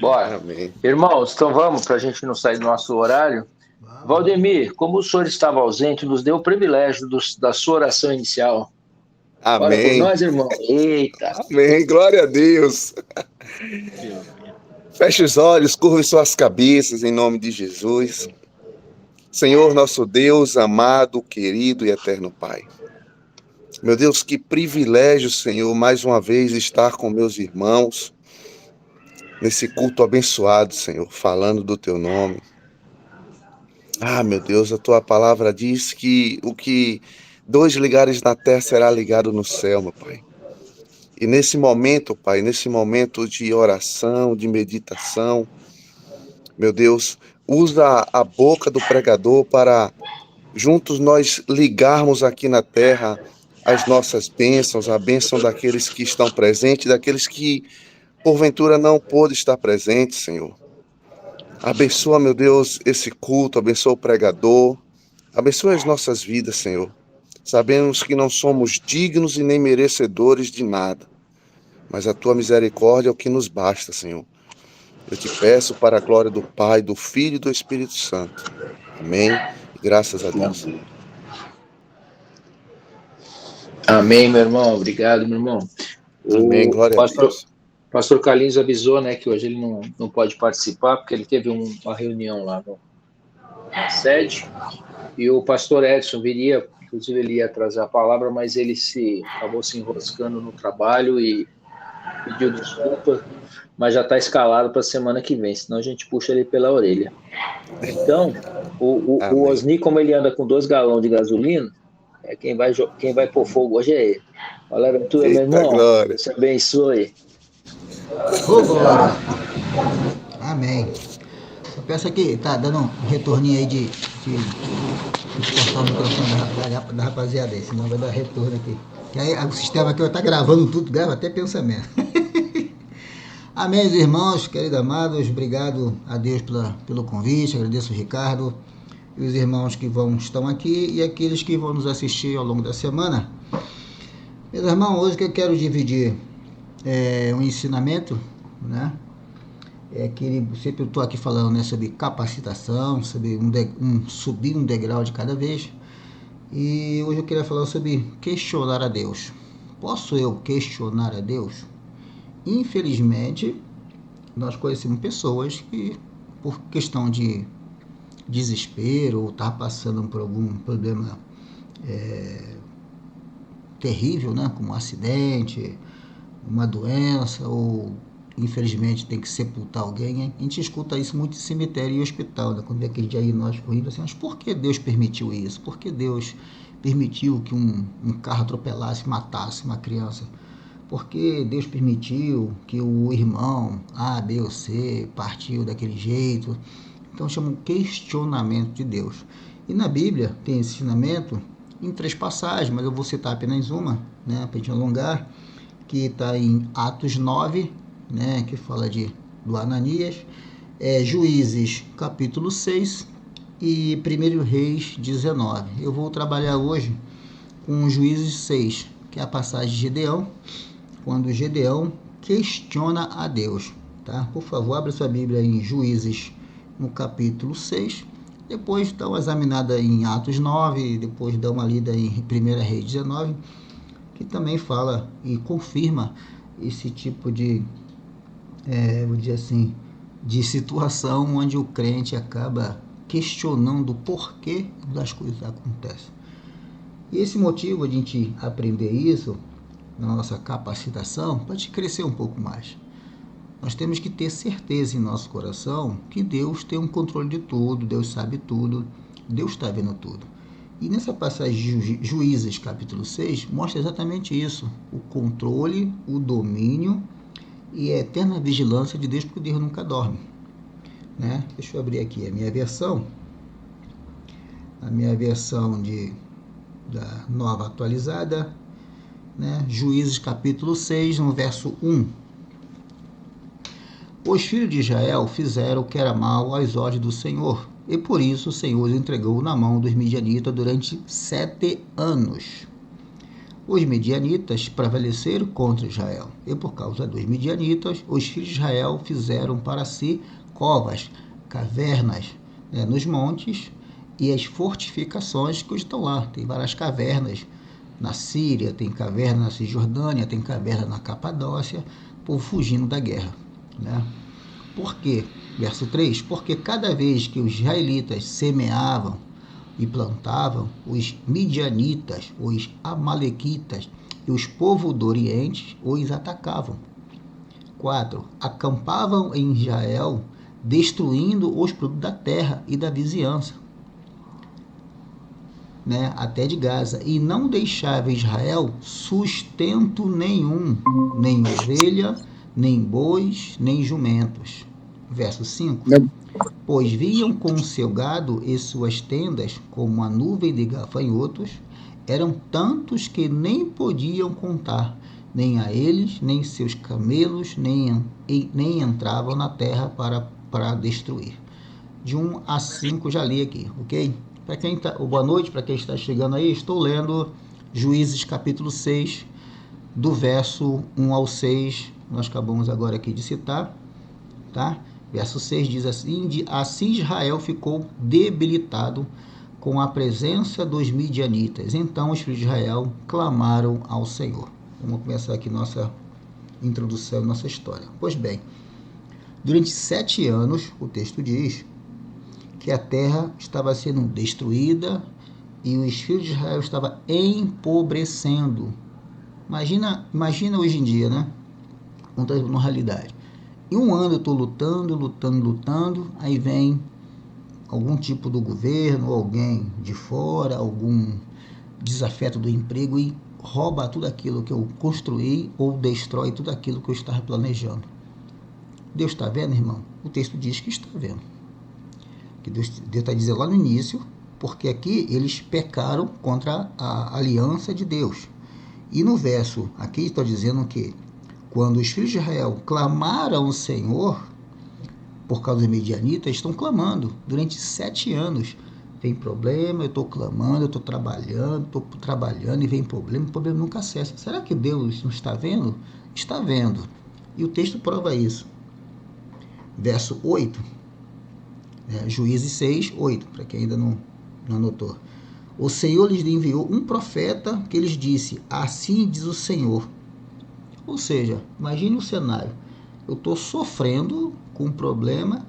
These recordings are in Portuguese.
Bora. Amém. Irmãos, então vamos, para a gente não sair do nosso horário. Vamos. Valdemir, como o senhor estava ausente, nos deu o privilégio da sua oração inicial. Ora por Amém. nós, irmão. Eita. Amém. Glória a Deus. Feche os olhos, curve suas cabeças em nome de Jesus. Senhor, nosso Deus, amado, querido e eterno Pai. Meu Deus, que privilégio, Senhor, mais uma vez estar com meus irmãos nesse culto abençoado, Senhor, falando do teu nome. Ah, meu Deus, a tua palavra diz que o que dois ligares na terra será ligado no céu, meu Pai. E nesse momento, Pai, nesse momento de oração, de meditação, meu Deus, usa a boca do pregador para juntos nós ligarmos aqui na terra as nossas bênçãos, a bênção daqueles que estão presentes, daqueles que porventura não pôde estar presente, Senhor. Abençoa, meu Deus, esse culto, abençoa o pregador, abençoa as nossas vidas, Senhor. Sabemos que não somos dignos e nem merecedores de nada, mas a tua misericórdia é o que nos basta, Senhor. Eu te peço para a glória do Pai, do Filho e do Espírito Santo. Amém. E graças a Deus. Amém, meu irmão. Obrigado, meu irmão. Amém. O Glória a pastor, Deus. pastor Carlinhos avisou, né, que hoje ele não pode participar, porque ele teve uma reunião lá na sede, e o pastor Edson viria, inclusive ele ia trazer a palavra, mas ele acabou se enroscando no trabalho e pediu desculpa, mas já está escalado para a semana que vem, senão a gente puxa ele pela orelha. Então, o Amém. Osni, como ele anda com 2 galões de gasolina, quem vai pôr fogo hoje é ele. Olha, aventura, meu Eita irmão. glória. Deus te abençoe. Ô, glória. Amém. Só peço aqui, tá dando um retorninho aí de cortar o microfone da rapaziada aí, senão vai dar retorno aqui. Que aí o sistema aqui tá gravando tudo, grava até pensamento. Amém, irmãos, queridos amados, obrigado a Deus pelo convite, agradeço o Ricardo e os irmãos que estão aqui e aqueles que vão nos assistir ao longo da semana. Meus irmãos, hoje que eu quero dividir um ensinamento, né? Sempre eu estou aqui falando, né, sobre capacitação, sobre subir um degrau de cada vez. E hoje eu queria falar sobre questionar a Deus. Posso eu questionar a Deus? Infelizmente, nós conhecemos pessoas que, por questão de desespero ou estar passando por algum problema terrível, né, como um acidente, uma doença, ou infelizmente tem que sepultar alguém, a gente escuta isso muito em cemitério e hospital, né? Quando vê aquele diagnóstico horrível, assim, mas por que Deus permitiu isso? Por que Deus permitiu que um carro atropelasse e matasse uma criança? Por que Deus permitiu que o irmão A, B ou C partiu daquele jeito? Então chamam questionamento de Deus. E na Bíblia tem esse ensinamento em 3 passagens, mas eu vou citar apenas uma, né, para a gente alongar, que está em Atos 9, né, que fala do Ananias, Juízes capítulo 6 e 1 Reis 19. Eu vou trabalhar hoje com Juízes 6, que é a passagem de Gedeão, quando Gedeão questiona a Deus. Tá? Por favor, abra sua Bíblia em Juízes, no capítulo 6, depois dá uma examinada em Atos 9, depois dá uma lida em 1 Reis 19, que também fala e confirma esse tipo de, vou dizer assim, de situação onde o crente acaba questionando o porquê das coisas acontecem. E esse motivo de a gente aprender isso, na nossa capacitação, para te crescer um pouco mais. Nós temos que ter certeza em nosso coração que Deus tem um controle de tudo, Deus sabe tudo, Deus está vendo tudo. E nessa passagem de Juízes, capítulo 6, mostra exatamente isso, o controle, o domínio e a eterna vigilância de Deus, porque Deus nunca dorme. Né? Deixa eu abrir aqui a minha versão da nova atualizada, né? Juízes, capítulo 6, no verso 1. Os filhos de Israel fizeram o que era mal aos olhos do Senhor, e por isso o Senhor os entregou na mão dos midianitas durante 7 anos. Os midianitas prevaleceram contra Israel, e por causa dos midianitas, os filhos de Israel fizeram para si covas, cavernas, nos montes, e as fortificações que estão lá. Tem várias cavernas na Síria, tem caverna na Cisjordânia, tem caverna na Capadócia, por fugindo da guerra. Né? Por quê? Verso 3, porque cada vez que os israelitas semeavam e plantavam, os midianitas, os amalequitas e os povos do Oriente os atacavam. 4. Acampavam em Israel, destruindo os produtos da terra e da vizinhança, até de Gaza, e não deixava Israel sustento nenhum, nem ovelha, nem bois, nem jumentos. Verso 5. Pois vinham com seu gado e suas tendas como uma nuvem de gafanhotos, eram tantos que nem podiam contar, nem a eles, nem seus camelos, nem entravam na terra para destruir. De 1 a 5 já li aqui, ok? Boa noite para quem está chegando aí, estou lendo Juízes capítulo 6, do verso 1 ao 6, nós acabamos agora aqui de citar, tá? Verso 6 diz assim: assim Israel ficou debilitado com a presença dos midianitas. Então os filhos de Israel clamaram ao Senhor. Vamos começar aqui nossa introdução, nossa história. Pois bem, durante 7 anos, o texto diz que a terra estava sendo destruída e os filhos de Israel estavam empobrecendo. Imagina hoje em dia, né? Na realidade. Em um ano eu estou lutando, aí vem algum tipo do governo, alguém de fora, algum desafeto do emprego e rouba tudo aquilo que eu construí ou destrói tudo aquilo que eu estava planejando. Deus está vendo, irmão? O texto diz que está vendo. Que Deus está dizendo lá no início, porque aqui eles pecaram contra a aliança de Deus. E no verso aqui está dizendo que quando os filhos de Israel clamaram ao Senhor, por causa dos midianitas, estão clamando durante 7 anos. Vem problema, eu estou clamando, eu estou trabalhando e vem problema, o problema nunca cessa. Será que Deus não está vendo? Está vendo. E o texto prova isso. Verso 8, Juízes 6, 8, para quem ainda não anotou. O Senhor lhes enviou um profeta que lhes disse: assim diz o Senhor. Ou seja, imagine o cenário. Eu estou sofrendo com um problema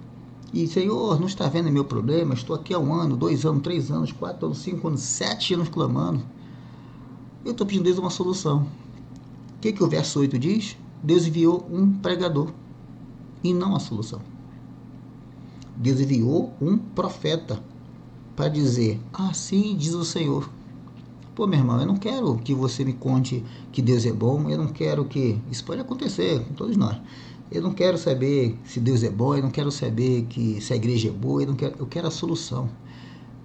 e, Senhor, não está vendo meu problema? Estou aqui há 1 ano, 2 anos, 3 anos, 4 anos, 5 anos, 7 anos clamando. Eu estou pedindo a Deus uma solução. O que o verso 8 diz? Deus enviou um pregador e não a solução. Deus enviou um profeta para dizer: assim diz o Senhor. Pô, meu irmão, eu não quero que você me conte que Deus é bom, eu não quero que... Isso pode acontecer com todos nós. Eu não quero saber se Deus é bom, eu não quero saber se a igreja é boa, eu quero a solução.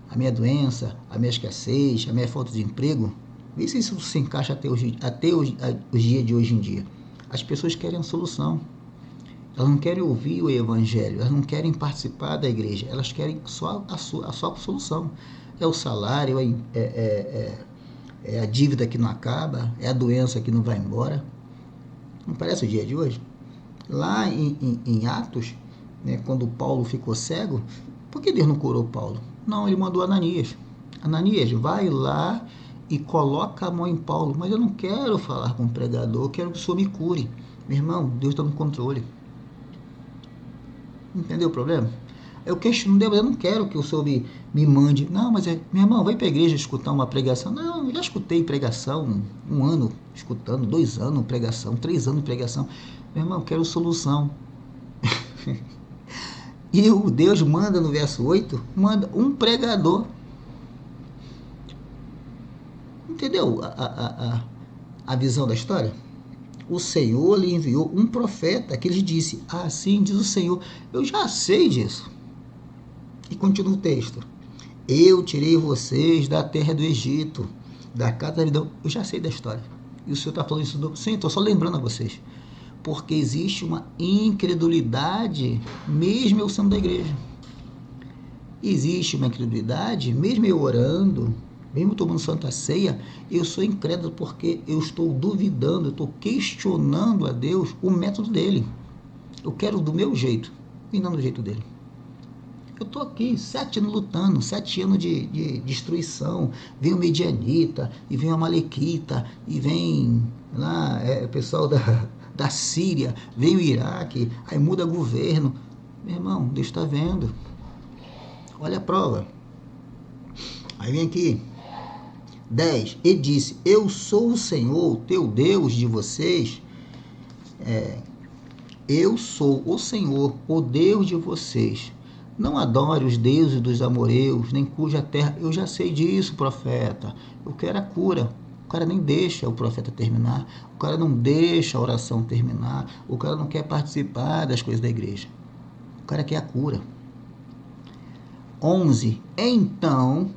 A minha doença, a minha escassez, a minha falta de emprego, vê se isso se encaixa até os dias de hoje em dia. As pessoas querem a solução. Elas não querem ouvir o evangelho, elas não querem participar da igreja, elas querem só a sua solução. É o salário, é a dívida que não acaba, é a doença que não vai embora. Não parece o dia de hoje? Lá em Atos, quando Paulo ficou cego, por que Deus não curou Paulo? Não, ele mandou Ananias. Ananias, vai lá e coloca a mão em Paulo. Mas eu não quero falar com o pregador, eu quero que o Senhor me cure. Meu irmão, Deus está no controle. Entendeu o problema? Eu questiono Deus, eu não quero que o Senhor me mande. Não, mas meu irmão, vai para a igreja escutar uma pregação. Não, eu já escutei pregação 1 ano escutando, 2 anos pregação, 3 anos pregação. Meu irmão, eu quero solução. E o Deus manda no verso 8, manda um pregador. Entendeu a visão da história? O Senhor lhe enviou um profeta que lhe disse: assim diz o Senhor. Eu já sei disso. E continua o texto: eu tirei vocês da terra do Egito, da casa da vidão. Eu já sei da história. E o Senhor está falando isso sim, estou só lembrando a vocês. Porque existe uma incredulidade, mesmo eu sendo da igreja. Existe uma incredulidade, mesmo eu orando, mesmo tomando Santa Ceia, eu sou incrédulo porque eu estou duvidando, eu estou questionando a Deus o método dele. Eu quero do meu jeito e não do jeito dele. Eu estou aqui 7 anos lutando, 7 anos de destruição. Vem o Medianita, e vem a Malequita, e vem lá o pessoal da Síria, vem o Iraque, aí muda governo. Meu irmão, Deus está vendo. Olha a prova. Aí vem aqui. 10. E disse, eu sou o Senhor, teu Deus de vocês. Eu sou o Senhor, o Deus de vocês. Não adore os deuses dos amoreus, nem cuja terra... Eu já sei disso, profeta. Eu quero a cura. O cara nem deixa o profeta terminar. O cara não deixa a oração terminar. O cara não quer participar das coisas da igreja. O cara quer a cura. 11. Então,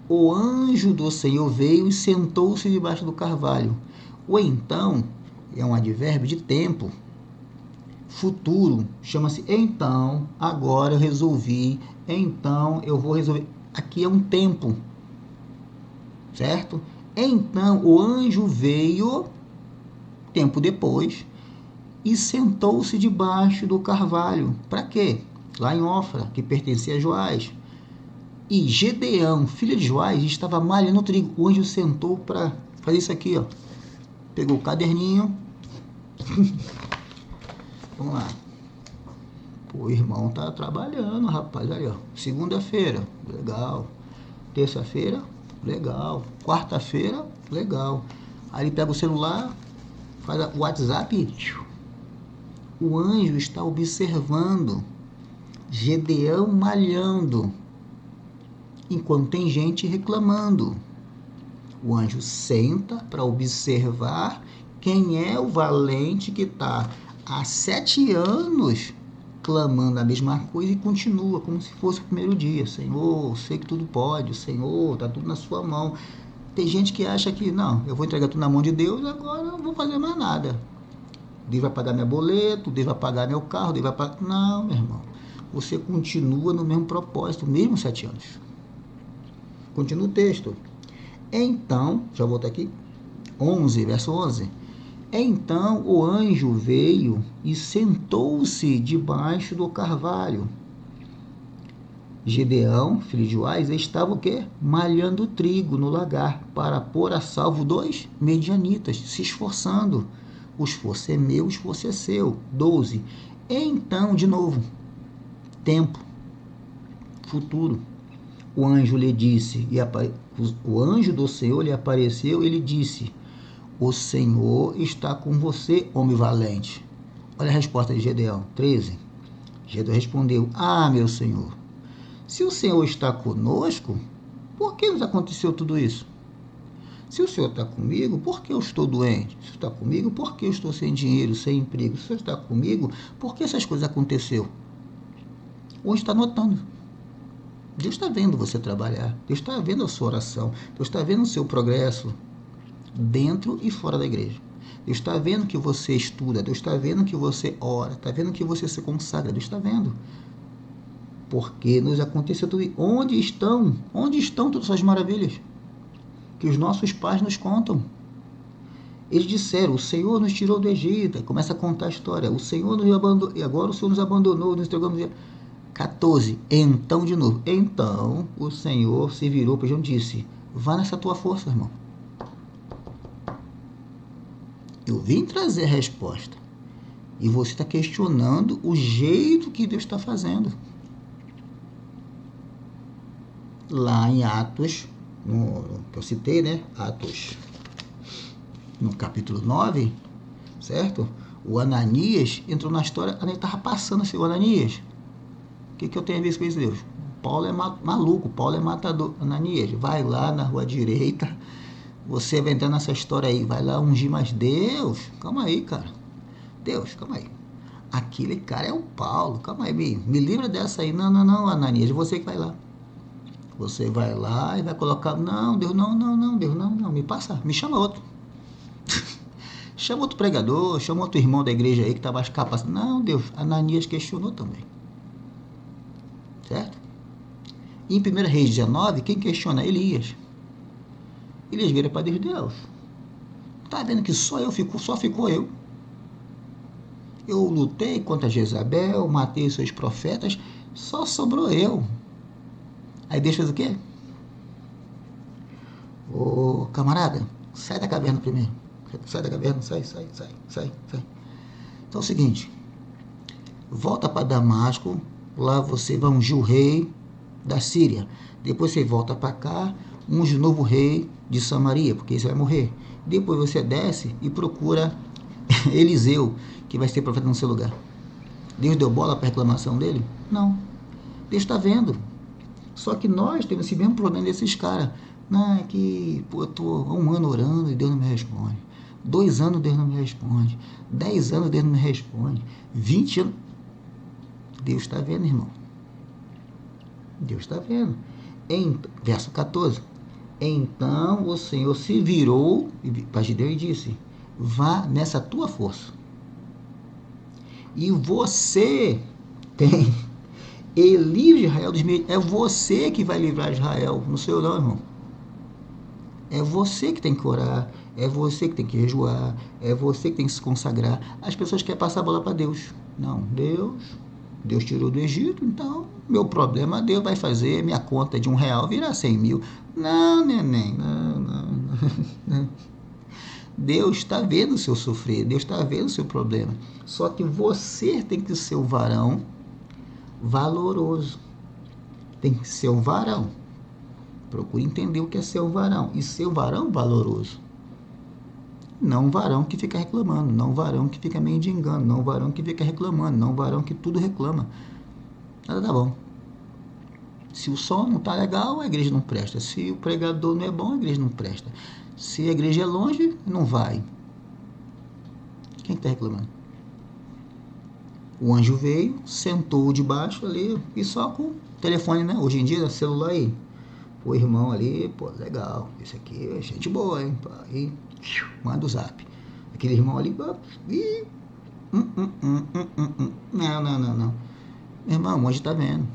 o anjo do Senhor veio e sentou-se debaixo do carvalho. O então é um advérbio de tempo. Futuro, chama-se então, agora eu resolvi, então eu vou resolver. Aqui é um tempo, certo? Então o anjo veio, tempo depois, e sentou-se debaixo do carvalho. Para quê? Lá em Ofra, que pertencia a Joás. E Gedeão, filho de Joás, estava malhando o trigo. O anjo sentou para fazer isso aqui, ó. Pegou o caderninho. Vamos lá. Pô, o irmão tá trabalhando, rapaz. Aí, ó. Segunda-feira, legal. Terça-feira, legal. Quarta-feira, legal. Aí ele pega o celular, faz o WhatsApp e... O anjo está observando Gedeão malhando, enquanto tem gente reclamando. O anjo senta para observar quem é o valente que está há 7 anos clamando a mesma coisa e continua como se fosse o primeiro dia. Senhor, sei que tudo pode, Senhor, está tudo na sua mão. Tem gente que acha que, não, eu vou entregar tudo na mão de Deus, agora eu não vou fazer mais nada. Deus vai pagar meu boleto, Deus vai pagar meu carro, Deus vai pagar... Não, meu irmão, você continua no mesmo propósito, mesmo 7 anos. Continua o texto. Então, já volto aqui, 11, verso 11. Então o anjo veio e sentou-se debaixo do carvalho. Gedeão, filho de Joás, estava o quê? Malhando trigo no lagar para pôr a salvo 2 medianitas, se esforçando. O esforço é meu, o esforço é seu. 12. Então, de novo, tempo, futuro. O anjo lhe disse, o anjo do Senhor lhe apareceu e lhe disse, o Senhor está com você, homem valente. Olha a resposta de Gedeão, 13. Gedeão respondeu, meu Senhor, se o Senhor está conosco, por que nos aconteceu tudo isso? Se o Senhor está comigo, por que eu estou doente? Se o Senhor está comigo, por que eu estou sem dinheiro, sem emprego? Se o Senhor está comigo, por que essas coisas aconteceram? Hoje está notando. Deus está vendo você trabalhar. Deus está vendo a sua oração. Deus está vendo o seu progresso dentro e fora da igreja. Deus está vendo que você estuda. Deus está vendo que você ora. Está vendo que você se consagra. Deus está vendo. Porque nos aconteceu tudo. Onde estão todas essas maravilhas que os nossos pais nos contam? Eles disseram, o Senhor nos tirou do Egito. Começa a contar a história. O Senhor nos abandonou. E agora o Senhor nos abandonou. Nos entregou. 14. Então, de novo. Então, o Senhor se virou para João e disse, vá nessa tua força, irmão. Eu vim trazer a resposta. E você está questionando o jeito que Deus está fazendo. Lá em Atos, que eu citei, né? Atos, no capítulo 9, certo? O Ananias entrou na história, ele estava passando assim, o Ananias... O que eu tenho a ver com isso, Deus? Paulo é maluco, Paulo é matador. Ananias, vai lá na rua direita, você vai entrar nessa história aí, vai lá ungir, mas Deus, calma aí, cara. Deus, calma aí. Aquele cara é o Paulo, calma aí, me livra dessa aí. Não, Ananias, você que vai lá. Você vai lá e vai colocar, não, Deus, não, Deus, não, me passa, me chama outro. Chama outro pregador, chama outro irmão da igreja aí que está mais capaz. Não, Deus, Ananias questionou também. Certo? E em 1 Reis 19, quem questiona? Elias. Eles viram para Deus. Tá vendo que só ficou eu? Eu lutei contra Jezabel, matei os seus profetas, só sobrou eu. Aí Deus fez o quê? Ô, camarada, sai da caverna primeiro. Sai da caverna, sai. Então é o seguinte, volta para Damasco, lá você vai ungir o rei da Síria. Depois você volta para cá, unge o novo rei de Samaria, porque você vai morrer. Depois você desce e procura Eliseu, que vai ser profeta no seu lugar. Deus deu bola para a reclamação dele? Não. Deus está vendo. Só que nós temos esse mesmo problema desses caras. Não, é que eu estou há 1 ano orando e Deus não me responde. 2 anos Deus não me responde. 10 anos Deus não me responde. 20 anos. Deus está vendo, irmão. Deus está vendo. Verso 14. Então o Senhor se virou para Gideão e disse: vá nessa tua força. E você tem livre Israel dos meus. É você que vai livrar Israel, não sou eu não, irmão. É você que tem que orar, é você que tem que jejuar, é você que tem que se consagrar. As pessoas querem passar a bola para Deus. Não, Deus tirou do Egito, então meu problema, Deus vai fazer minha conta de R$1 virar 100 mil. Não, neném, não. Deus está vendo o seu sofrer, Deus está vendo o seu problema. Só que você tem que ser o varão valoroso. Tem que ser um varão. Procure entender o que é ser um varão. E ser um varão valoroso. Não um varão que fica reclamando, não um varão que fica mendigando, não um varão que fica reclamando, não um varão que tudo reclama. Nada tá bom. Se o som não tá legal, a igreja não presta. Se o pregador não é bom, a igreja não presta. Se a igreja é longe, não vai. Quem está reclamando? O anjo veio, sentou debaixo ali e só com o telefone, né? Hoje em dia, celular aí. O irmão ali, pô, legal. Esse aqui é gente boa, hein? Aí, manda o zap. Aquele irmão ali, Não. Meu irmão, o anjo está vendo.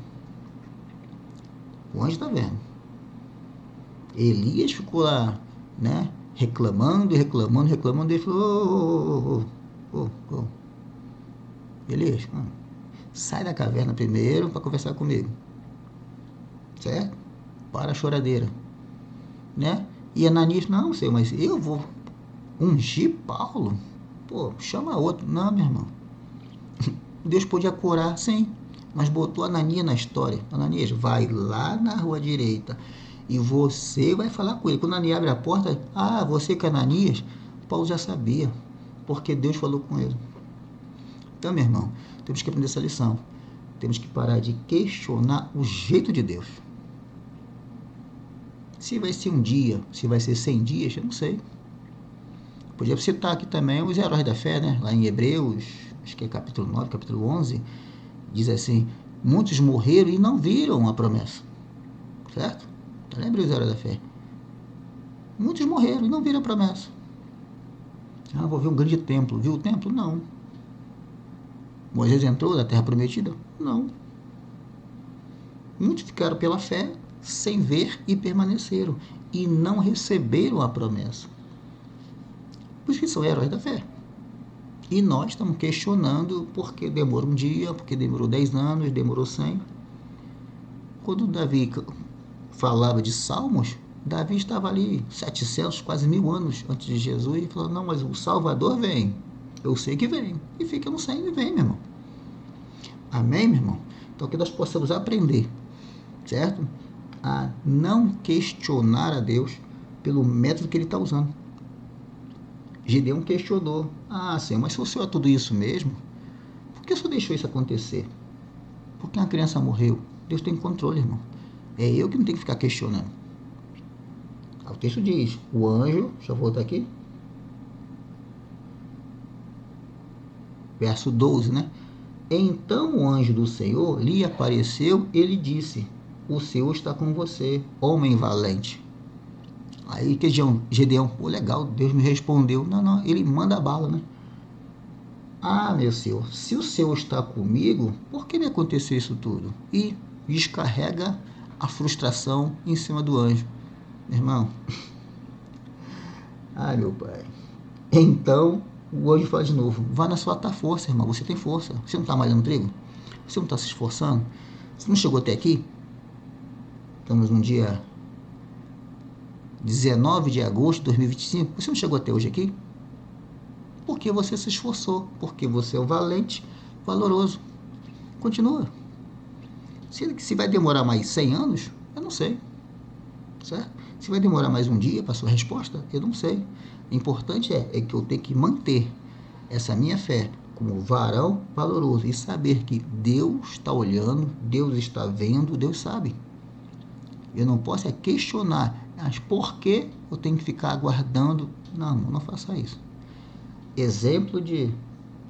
O anjo está vendo. Elias ficou lá, né? Reclamando. Ele falou: Elias, sai da caverna primeiro para conversar comigo. Certo? Para a choradeira. Né? E Ananias, não, Senhor, mas eu vou ungir Paulo? Pô, chama outro. Não, meu irmão. Deus podia curar, sim, mas botou Ananias na história. Ananias, vai lá na rua direita e você vai falar com ele. Quando Ananias abre a porta, você que é Ananias, Paulo já sabia, porque Deus falou com ele. Então, meu irmão, temos que aprender essa lição. Temos que parar de questionar o jeito de Deus. Se vai ser um dia, se vai ser 100 dias, eu não sei. Podia citar aqui também os heróis da fé, né? Lá em Hebreus, acho que é capítulo 9, capítulo 11, diz assim: muitos morreram e não viram a promessa. Certo? Então, lembra os heróis da fé? Muitos morreram e não viram a promessa. Vou ver um grande templo. Viu o templo? Não. Moisés entrou na terra prometida? Não. Muitos ficaram pela fé, sem ver e permaneceram, e não receberam a promessa. Por isso que são heróis da fé. E nós estamos questionando porque demorou um dia, porque demorou 10 anos, demorou 100. Quando Davi falava de Salmos, Davi estava ali 700, quase 1000 anos antes de Jesus, e falou: não, mas o Salvador vem. Eu sei que vem. E fica no 100 e vem, meu irmão. Amém, meu irmão? Então que nós possamos aprender, certo? A não questionar a Deus pelo método que ele está usando. Gideão questionou: Senhor, mas se o Senhor é tudo isso mesmo, por que o Senhor deixou isso acontecer? Porque uma criança morreu. Deus tem controle, irmão. É eu que não tenho que ficar questionando. O texto diz: o anjo, deixa eu voltar aqui, verso 12, né? Então o anjo do Senhor lhe apareceu, ele disse: o Senhor está com você, homem valente. Aí que Gideão, legal, Deus me respondeu. Não, ele manda a bala, né? Meu Senhor, se o Senhor está comigo, por que me aconteceu isso tudo? E descarrega a frustração em cima do anjo. Meu irmão, Ai, meu pai. Então, o anjo fala de novo, vá na sua força, irmão, você tem força. Você não está malhando trigo? Você não está se esforçando? Você não chegou até aqui? Estamos no dia 19 de agosto de 2025. Você não chegou até hoje aqui? Porque você se esforçou. Porque você é um valente, valoroso. Continua. Se vai demorar mais 100 anos, eu não sei. Certo? Se vai demorar mais um dia para a sua resposta, eu não sei. O importante é que eu tenho que manter essa minha fé como varão valoroso e saber que Deus está olhando, Deus está vendo, Deus sabe. Eu não posso questionar, mas por que eu tenho que ficar aguardando? Não faça isso. Exemplo de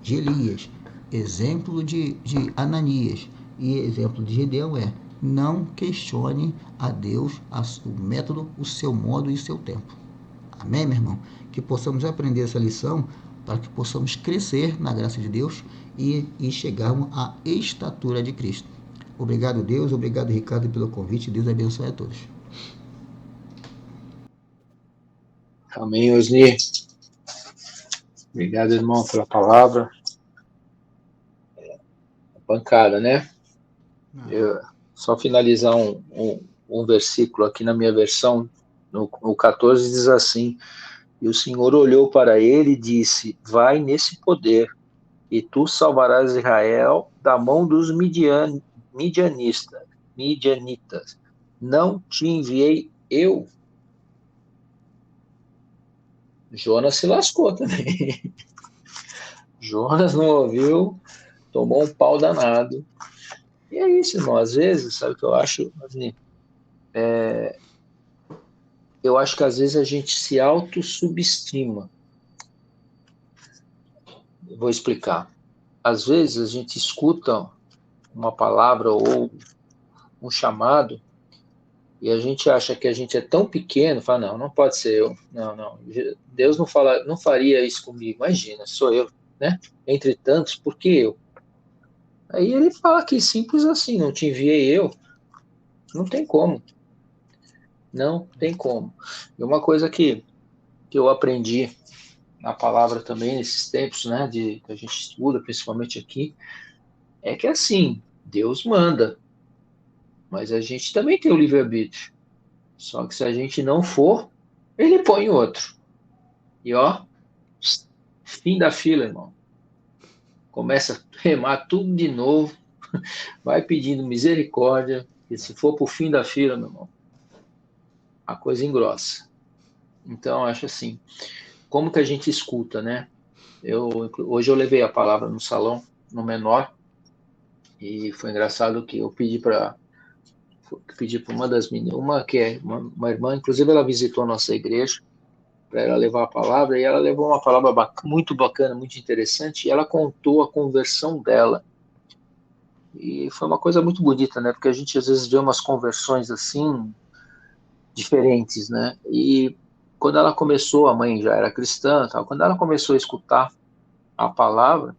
Elias, exemplo de Ananias e exemplo de Gedeão não questione a Deus, o método, o seu modo e o seu tempo. Amém, meu irmão? Que possamos aprender essa lição para que possamos crescer na graça de Deus e chegarmos à estatura de Cristo. Obrigado, Deus. Obrigado, Ricardo, pelo convite. Deus abençoe a todos. Amém, Osni. Obrigado, irmão, pela palavra. Pancada, né? Eu, só finalizar um versículo aqui na minha versão, no 14 diz assim: e o Senhor olhou para ele e disse, vai nesse poder, e tu salvarás Israel da mão dos midianitas. Não te enviei eu? Jonas se lascou também. Jonas não ouviu, tomou um pau danado. E é isso, irmão. Às vezes, sabe o que eu acho? Assim, eu acho que às vezes a gente se autossubestima. Vou explicar. Às vezes a gente escuta uma palavra ou um chamado e a gente acha que a gente é tão pequeno, fala, não pode ser eu. Não. Deus não faria isso comigo. Imagina, sou eu, né? Entre tantos, por que eu? Aí ele fala que simples assim, não te enviei eu. Não tem como. Não tem como. E uma coisa que eu aprendi na palavra também nesses tempos, né, que a gente estuda, principalmente aqui, é que assim, Deus manda, mas a gente também tem o livre-arbítrio. Só que se a gente não for, ele põe outro. E ó, fim da fila, irmão. Começa a remar tudo de novo, vai pedindo misericórdia, e se for pro fim da fila, meu irmão, a coisa engrossa. Então, acho assim, como que a gente escuta, né? Hoje eu levei a palavra no salão, no menor, e foi engraçado que eu pedi para uma das meninas, uma que é uma irmã, inclusive ela visitou a nossa igreja, para ela levar a palavra, e ela levou uma palavra muito bacana, muito interessante, e ela contou a conversão dela. E foi uma coisa muito bonita, né? Porque a gente às vezes vê umas conversões assim, diferentes, né? E quando ela começou, a mãe já era cristã, tal, quando ela começou a escutar a palavra,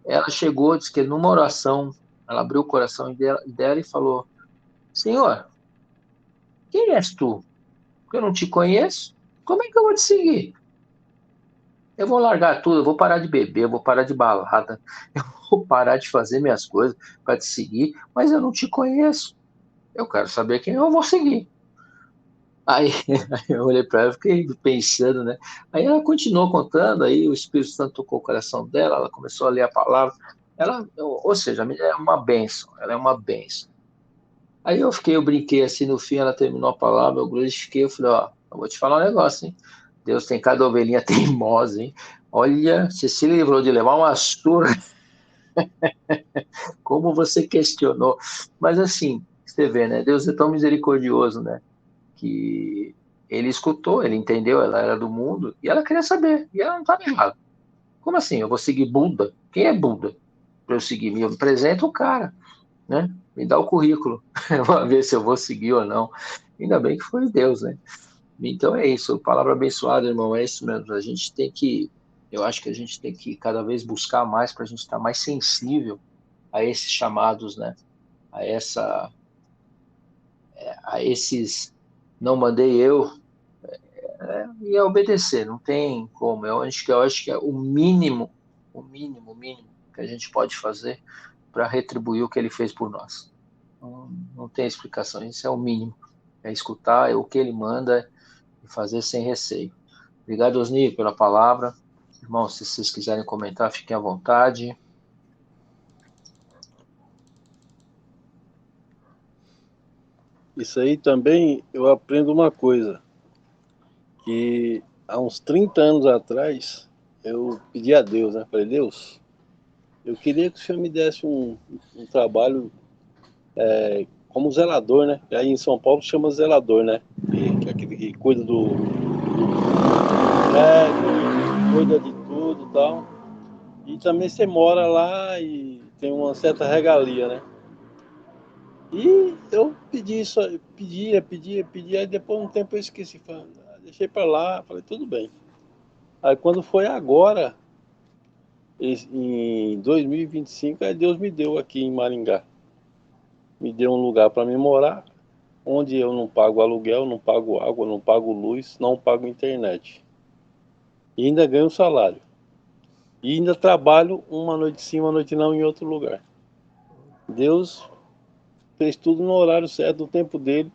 ela chegou, disse que numa oração, ela abriu o coração dela e falou: Senhor, quem és tu? Porque eu não te conheço. Como é que eu vou te seguir? Eu vou largar tudo, eu vou parar de beber, eu vou parar de balada, eu vou parar de fazer minhas coisas para te seguir, mas eu não te conheço. Eu quero saber quem eu vou seguir. Aí, aí eu olhei para ela, fiquei pensando, né? Aí ela continuou contando, aí o Espírito Santo tocou o coração dela, ela começou a ler a palavra. Ou seja, a menina é uma bênção, ela é uma bênção. Aí eu brinquei assim no fim, ela terminou a palavra, eu glorifiquei, eu falei, ó, eu vou te falar um negócio, hein? Deus tem cada ovelhinha teimosa, hein? Olha, você se livrou de levar uma surra, como você questionou. Mas assim, você vê, né? Deus é tão misericordioso, né? Que ele escutou, ele entendeu, ela era do mundo, e ela queria saber, e ela não estava errada. Como assim? Eu vou seguir Buda? Quem é Buda? Para eu seguir, me apresenta o cara, né? Me dá o currículo, vou ver se eu vou seguir ou não. Ainda bem que foi Deus, né? Então é isso, palavra abençoada, irmão, é isso mesmo. A gente tem que, eu acho que a gente tem que cada vez buscar mais para a gente estar mais sensível a esses chamados, né? A a esses não mandei eu, e é obedecer, não tem como. Eu acho que é o mínimo que a gente pode fazer para retribuir o que ele fez por nós. Não tem explicação, isso é o mínimo. É escutar, é o que ele manda e fazer sem receio. Obrigado, Osni, pela palavra. Irmãos, se vocês quiserem comentar, fiquem à vontade. Isso aí também eu aprendo uma coisa, que há uns 30 anos atrás eu pedi a Deus, né? Falei, Deus, eu queria que o Senhor me desse um trabalho como zelador, né? Aí em São Paulo chama zelador, né? Que é aquele que cuida do prédio, cuida de tudo e tal. E também você mora lá e tem uma certa regalia, né? E eu pedi isso, pedia, aí depois de um tempo eu esqueci, falei, deixei pra lá, falei, tudo bem. Aí quando foi agora, em 2025, aí Deus me deu aqui em Maringá. Me deu um lugar para me morar, onde eu não pago aluguel, não pago água, não pago luz, não pago internet. E ainda ganho salário. E ainda trabalho uma noite sim, uma noite não em outro lugar. Deus fez tudo no horário certo, no tempo dele.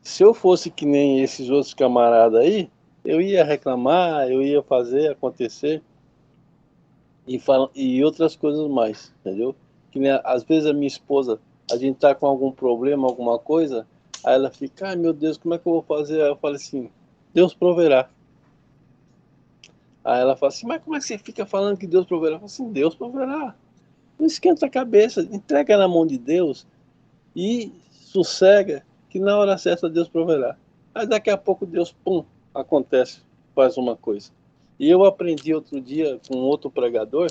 Se eu fosse que nem esses outros camaradas aí, eu ia reclamar, eu ia fazer acontecer e outras coisas mais, entendeu? Que nem, às vezes a minha esposa, a gente tá com algum problema, alguma coisa, aí ela fica, ai meu Deus, como é que eu vou fazer? Aí eu falo assim, Deus proverá. Aí ela fala assim, mas como é que você fica falando que Deus proverá? Eu falo assim, Deus proverá. Não esquenta a cabeça, entrega na mão de Deus e sossega que na hora certa Deus proverá. Aí daqui a pouco Deus, pum, acontece, faz uma coisa. E eu aprendi outro dia com outro pregador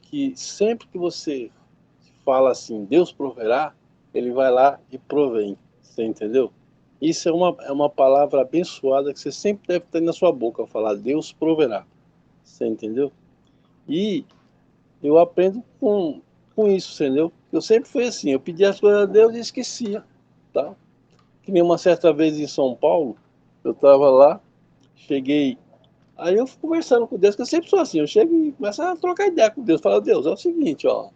que sempre que você fala assim, Deus proverá, ele vai lá e provém. Você entendeu? Isso é uma palavra abençoada que você sempre deve ter na sua boca, falar Deus proverá. Você entendeu? E eu aprendo com isso, entendeu? Eu sempre fui assim, eu pedia as coisas a Deus e esquecia, tá? Que nem uma certa vez em São Paulo, eu estava lá, cheguei, aí eu fui conversando com Deus, que eu sempre sou assim, eu chego e começo a trocar ideia com Deus, falo, Deus, é o seguinte, ó,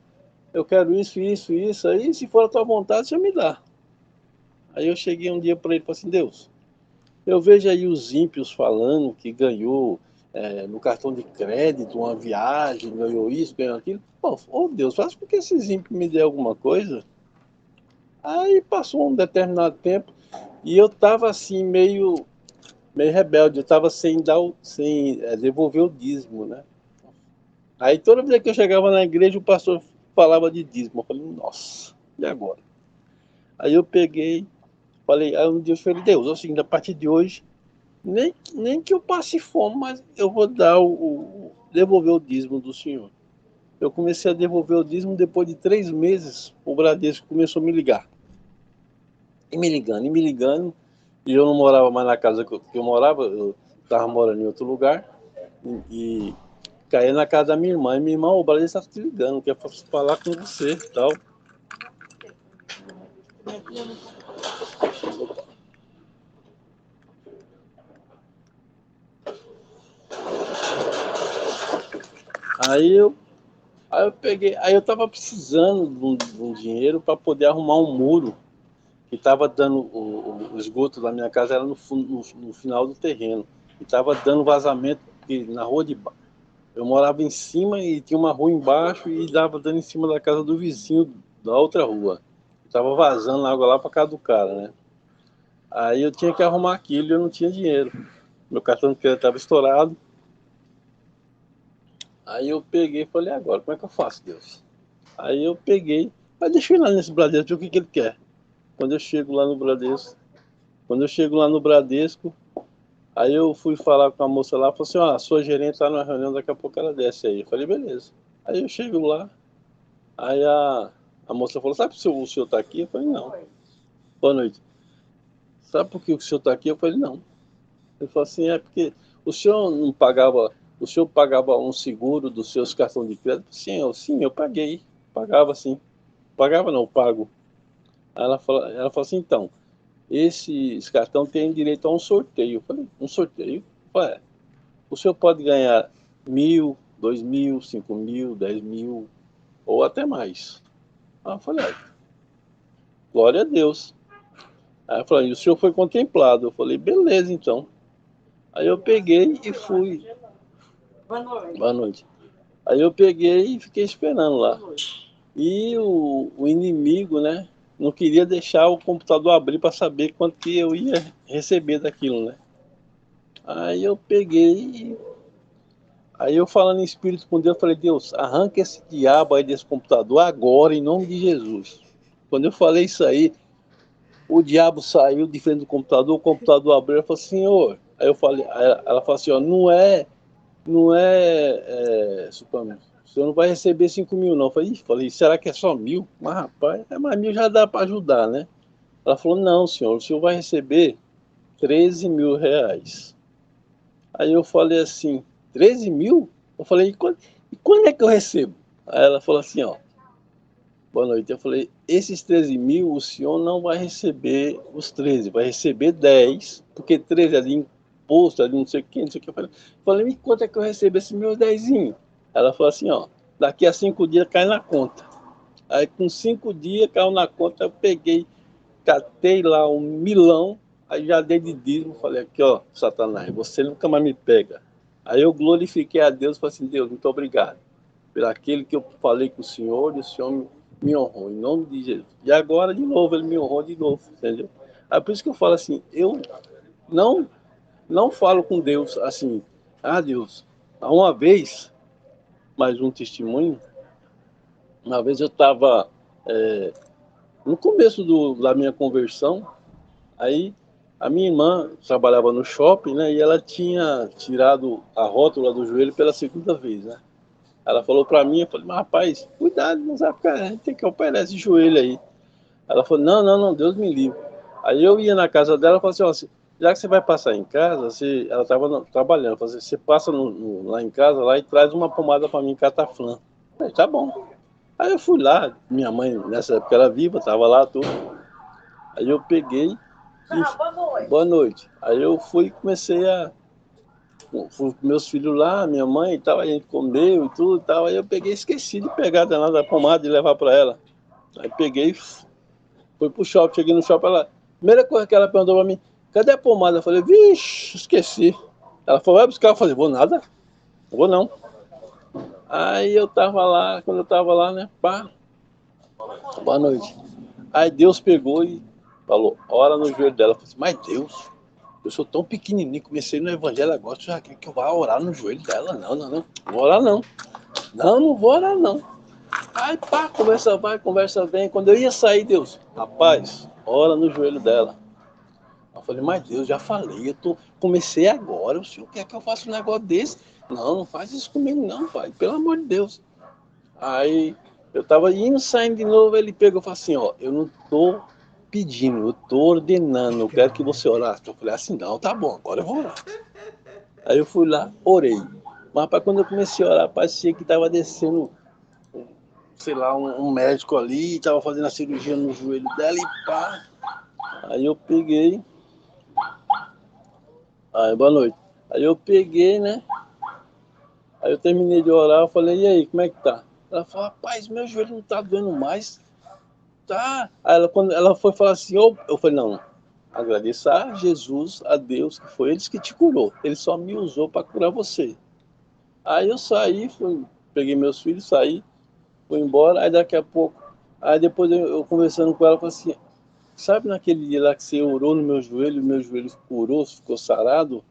eu quero isso, aí se for a tua vontade, você me dá. Aí eu cheguei um dia para ele e falei assim, Deus, eu vejo aí os ímpios falando que ganhou no cartão de crédito uma viagem, ganhou isso, ganhou aquilo. Pô, oh Deus, faz com que esses ímpios me dêem alguma coisa. Aí passou um determinado tempo e eu tava assim meio rebelde, eu tava sem devolver o dízimo, né? Aí toda vez que eu chegava na igreja o pastor falava de dízimo, eu falei, nossa, e agora? Aí eu peguei, falei, aí um dia eu falei, Deus, é o seguinte, a partir de hoje, nem que eu passe fome, mas eu vou dar devolver o dízimo do senhor. Eu comecei a devolver o dízimo, depois de 3 meses, o Bradesco começou a me ligar. E me ligando, e eu não morava mais na casa que eu morava, eu estava morando em outro lugar, e caí na casa da minha irmã, e minha irmã, o Bradesco está te ligando, quer falar com você e tal. Aí eu peguei, aí eu tava precisando de um dinheiro para poder arrumar um muro que estava dando o esgoto da minha casa era no final do terreno e estava dando vazamento na rua de baixo. Eu morava em cima e tinha uma rua embaixo e dava dando em cima da casa do vizinho da outra rua. Estava vazando água lá para casa do cara, né? Aí eu tinha que arrumar aquilo e eu não tinha dinheiro. Meu cartão de crédito estava estourado. Aí eu peguei e falei, agora, como é que eu faço, Deus? Aí eu peguei, mas deixa eu ir lá nesse Bradesco, ver o que ele quer. Quando eu chego lá no Bradesco, quando eu chego lá no Bradesco, aí eu fui falar com a moça lá, falou assim, ó, a sua gerente tá numa reunião, daqui a pouco ela desce aí. Eu falei, beleza. Aí eu chego lá, aí a moça falou, sabe por que o senhor tá aqui? Eu falei, não. Boa noite. Sabe por que o senhor tá aqui? Eu falei, não. Ele falou assim, é porque o senhor não pagava, o senhor pagava um seguro dos seus cartões de crédito? Sim, eu paguei. Pagava sim. Pagava não, pago. Aí ela falou assim, então, esse cartão tem direito a um sorteio. Eu falei, um sorteio? Ué, o senhor pode ganhar 1.000, 2.000, 5.000, 10.000, ou até mais. Aí eu falei, glória a Deus. Aí eu falei, o senhor foi contemplado. Eu falei, beleza, então. Aí eu peguei e fui. Boa noite. Boa noite. Aí eu peguei e fiquei esperando lá. E o inimigo, né, não queria deixar o computador abrir para saber quanto que eu ia receber daquilo, né? Aí eu peguei, aí eu falando em espírito com Deus, falei, Deus, arranca esse diabo aí desse computador agora, em nome de Jesus. Quando eu falei isso aí, o diabo saiu de frente do computador, o computador abriu, ela falou, Senhor, aí eu falei, ela falou assim, ó, suponho, o senhor não vai receber 5.000 não. Eu falei, será que é só 1.000? Mas rapaz, mas 1.000 já dá para ajudar, né? Ela falou, não senhor, o senhor vai receber 13.000 reais. Aí eu falei assim, 13.000? Eu falei, e quando é que eu recebo? Aí ela falou assim, ó, boa noite. Eu falei, esses 13.000, o senhor não vai receber os 13, vai receber 10, porque 13 é de imposto, é de não sei o que, não sei o que. Eu falei, e quanto é que eu recebo esse meu 10? Ela falou assim, ó, daqui a 5 dias cai na conta. Aí com 5 dias caiu na conta, eu peguei, catei lá 1.000.000, aí já dei de dízimo, falei, aqui ó, Satanás, você nunca mais me pega. Aí eu glorifiquei a Deus, falei assim, Deus, muito obrigado por aquele que eu falei com o Senhor, e o Senhor me honrou, em nome de Jesus. E agora, de novo, ele me honrou de novo, entendeu? É por isso que eu falo assim, eu não, não falo com Deus assim, Deus, uma vez, mais um testemunho, uma vez eu estava no começo da minha conversão, aí a minha irmã trabalhava no shopping, né, e ela tinha tirado a rótula do joelho pela segunda vez, né? Ela falou pra mim, eu falei, mas rapaz, cuidado, não sabe, cara, a gente tem que operar esse joelho aí. Ela falou, não, não, não, Deus me livre. Aí eu ia na casa dela e falei assim, ó, já que você vai passar em casa, ela estava trabalhando, eu falei, você passa lá em casa lá e traz uma pomada para mim, Cataflã. Eu falei, tá bom. Aí eu fui lá, minha mãe nessa época era viva, estava lá tudo. Aí eu peguei e... boa noite. Boa noite. Aí eu fui e comecei fui com meus filhos lá, minha mãe e tal, a gente comeu e tudo e tal. Aí eu peguei e esqueci de pegar da pomada e levar para ela. Aí peguei, fui pro shopping, cheguei no shopping, primeira coisa que ela perguntou para mim, cadê a pomada? Eu falei, vixe, esqueci. Ela falou, vai buscar? Eu falei, vou nada, não vou não. Aí eu tava lá, quando eu tava lá, né, pá, boa noite. Aí Deus pegou e falou, ora no joelho dela. Eu falei assim, mas Deus, eu sou tão pequenininho, comecei no evangelho agora, você já quer que eu vá orar no joelho dela? Não, não, não, não vou orar não. Não, não vou orar não. Aí pá, conversa vai, conversa vem. Quando eu ia sair, Deus, rapaz, ora no joelho dela. Eu falei, mas Deus, já falei, comecei agora, o senhor quer que eu faça um negócio desse? Não, não faz isso comigo não, pai, pelo amor de Deus. Aí eu tava indo, saindo de novo, ele pegou e falou assim, ó, eu não tô pedindo, eu tô ordenando, eu quero que você orasse. Eu falei assim, não, tá bom, agora eu vou orar. Aí eu fui lá, orei. Mas rapaz, quando eu comecei a orar, parecia que tava descendo, sei lá, um médico ali, tava fazendo a cirurgia no joelho dela e pá. Aí eu peguei, boa noite. Aí eu peguei, né? Aí eu terminei de orar, eu falei, e aí, como é que tá? Ela falou, rapaz, meu joelho não tá doendo mais, tá? Aí quando ela foi falar assim, eu falei, não, agradeça a Jesus, a Deus, que foi eles que te curou. Ele só me usou para curar você. Aí eu saí, peguei meus filhos, saí, fui embora, aí daqui a pouco, aí depois eu conversando com ela, falei assim, sabe naquele dia lá que você orou no meu joelho curou, ficou sarado?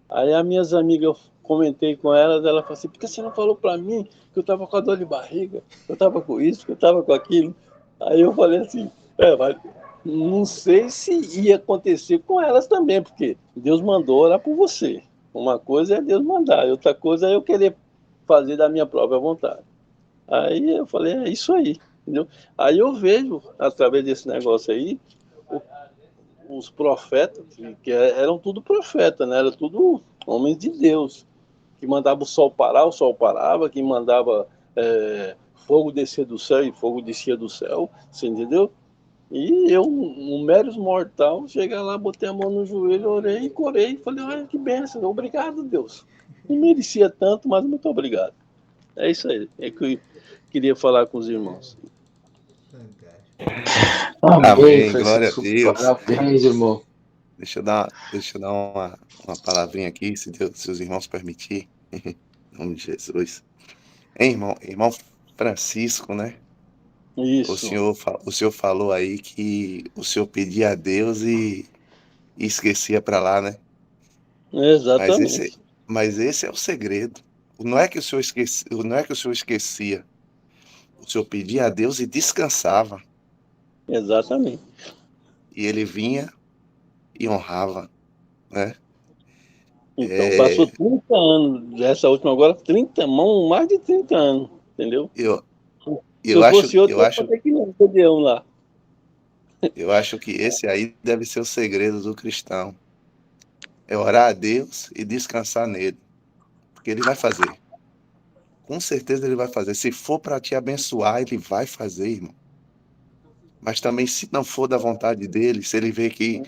Aí as minhas amigas, eu comentei com elas, ela falou assim, por que você não falou pra mim que eu tava com a dor de barriga, que eu tava com isso, que eu tava com aquilo? Aí eu falei assim, mas não sei se ia acontecer com elas também, porque Deus mandou orar por você. Uma coisa é Deus mandar, outra coisa é eu querer fazer da minha própria vontade. Aí eu falei, é isso aí, entendeu? Aí eu vejo, através desse negócio aí, os profetas, que eram tudo profeta, né? Era tudo homens de Deus, que mandava o sol parar, o sol parava, que mandava fogo descer do céu e fogo descia do céu, você entendeu? E eu, um mero mortal, cheguei lá, botei a mão no joelho, orei e corei. Falei, olha que bênção, obrigado, Deus. Não merecia tanto, mas muito obrigado. É isso aí. É que eu queria falar com os irmãos. Amém, Amém, glória a Francisco. Deus. Parabéns, irmão. Deixa eu dar uma palavrinha aqui, se os irmãos permitir, em nome de Jesus. Hein, irmão Francisco, né? Isso. O senhor falou aí que o senhor pedia a Deus e esquecia para lá, né? Mas esse, Exatamente. mas esse é o segredo. Não é que o senhor não é que o senhor esquecia. O senhor pedia a Deus e descansava. Exatamente. E ele vinha e honrava, né? Então, passou É, 30 anos, essa última agora, 30 mão, mais de 30 anos, entendeu? eu, Se eu eu acho, fosse outro, eu eu acho, ia ter que não, acordeão lá. eu acho que esse aí deve ser o segredo do cristão. É orar a Deus e descansar nele, porque ele vai fazer. Com certeza ele vai fazer. Se for para te abençoar, ele vai fazer, irmão. Mas também, se não for da vontade dele, se ele vê que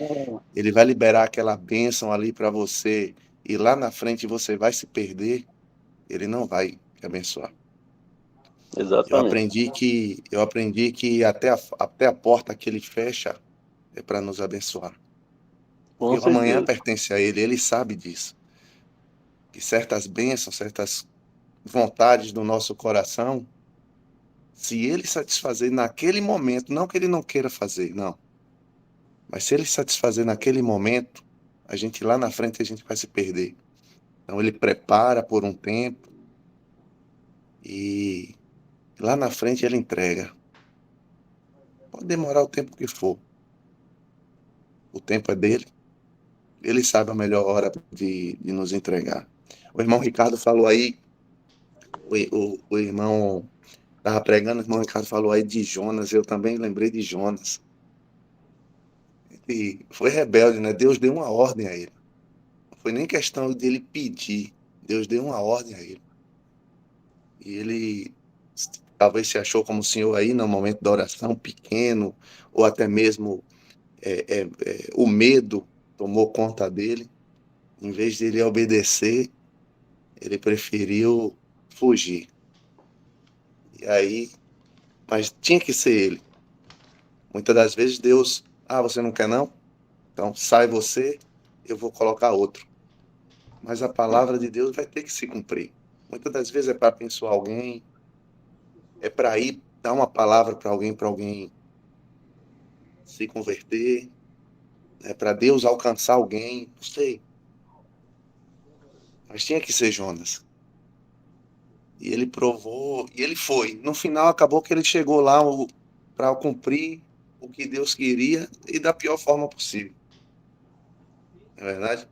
ele vai liberar aquela bênção ali para você e lá na frente você vai se perder, ele não vai te abençoar. Exatamente. Eu aprendi que até a porta que ele fecha é para nos abençoar. Com Porque o amanhã certeza. pertence a ele, ele sabe disso. Que certas bênçãos, certas vontades do nosso coração, se ele satisfazer naquele momento, não que ele não queira fazer, não. Mas se ele satisfazer naquele momento, a gente lá na frente a gente vai se perder. Então ele prepara por um tempo e lá na frente ele entrega. Pode demorar o tempo que for. O tempo é dele. Ele sabe a melhor hora de nos entregar. O irmão Ricardo falou aí, o irmão estava pregando, o irmão Ricardo falou aí de Jonas. Eu também lembrei de Jonas. Ele foi rebelde, né? Deus deu uma ordem a ele. Não foi nem questão dele pedir. Deus deu uma ordem a ele. E ele talvez se achou como o senhor aí no momento da oração, pequeno, ou até mesmo o medo tomou conta dele. Em vez de ele obedecer, ele preferiu fugir. E aí, mas tinha que ser ele. Muitas das vezes Deus, você não quer não? Então sai você, eu vou colocar outro. Mas a palavra de Deus vai ter que se cumprir. Muitas das vezes é para abençoar alguém, é para ir dar uma palavra para alguém se converter, é para Deus alcançar alguém, não sei. Mas tinha que ser Jonas. E ele provou, e ele foi. No final acabou que ele chegou lá para cumprir o que Deus queria e da pior forma possível. Não é verdade?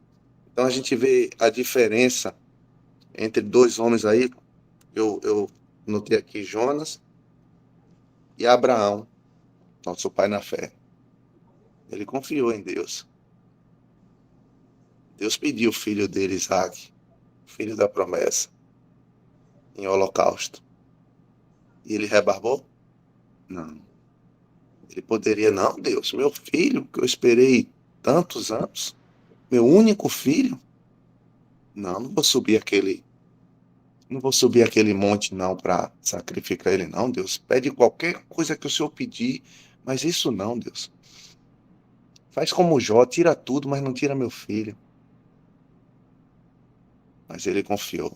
Então a gente vê a diferença entre dois homens aí. Eu notei aqui Jonas e Abraão, nosso pai na fé. Ele confiou em Deus. Deus pediu o filho dele, Isaac, filho da promessa, em holocausto. E ele rebarbou? Não. Ele poderia, não, Deus, meu filho, que eu esperei tantos anos, meu único filho? Não, não vou subir aquele monte não para sacrificar ele não, Deus. Pede qualquer coisa que o Senhor pedir, mas isso não, Deus. Faz como Jó, tira tudo, mas não tira meu filho. Mas ele confiou.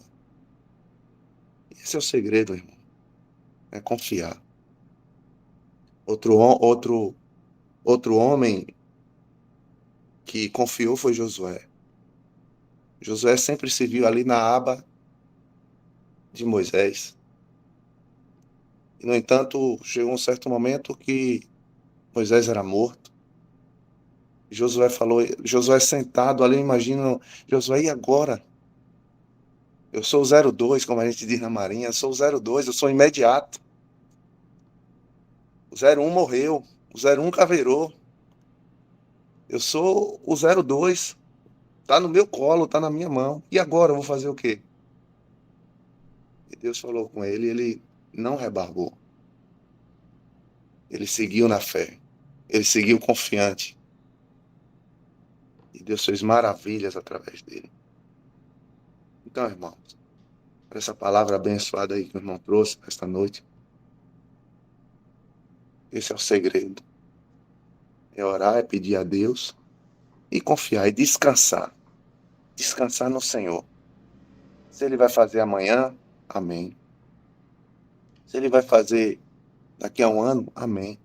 Esse é o segredo, irmão. É confiar. Outro homem que confiou foi Josué. Josué sempre se viu ali na aba de Moisés. E, no entanto, chegou um certo momento que Moisés era morto. Josué falou, Josué sentado ali, eu imagino, Josué, e agora? Eu sou o 02, como a gente diz na Marinha, eu sou o 02, eu sou imediato. O 01 morreu, o 01 caveirou. Eu sou o 02, tá no meu colo, tá na minha mão. E agora eu vou fazer o quê? E Deus falou com ele, ele não rebarbou. Ele seguiu na fé. Ele seguiu confiante. E Deus fez maravilhas através dele. Então, irmãos, essa palavra abençoada aí que o irmão trouxe esta noite, esse é o segredo. É orar, é pedir a Deus e confiar e descansar. Descansar no Senhor. Se Ele vai fazer amanhã, amém. Se Ele vai fazer daqui a um ano, amém.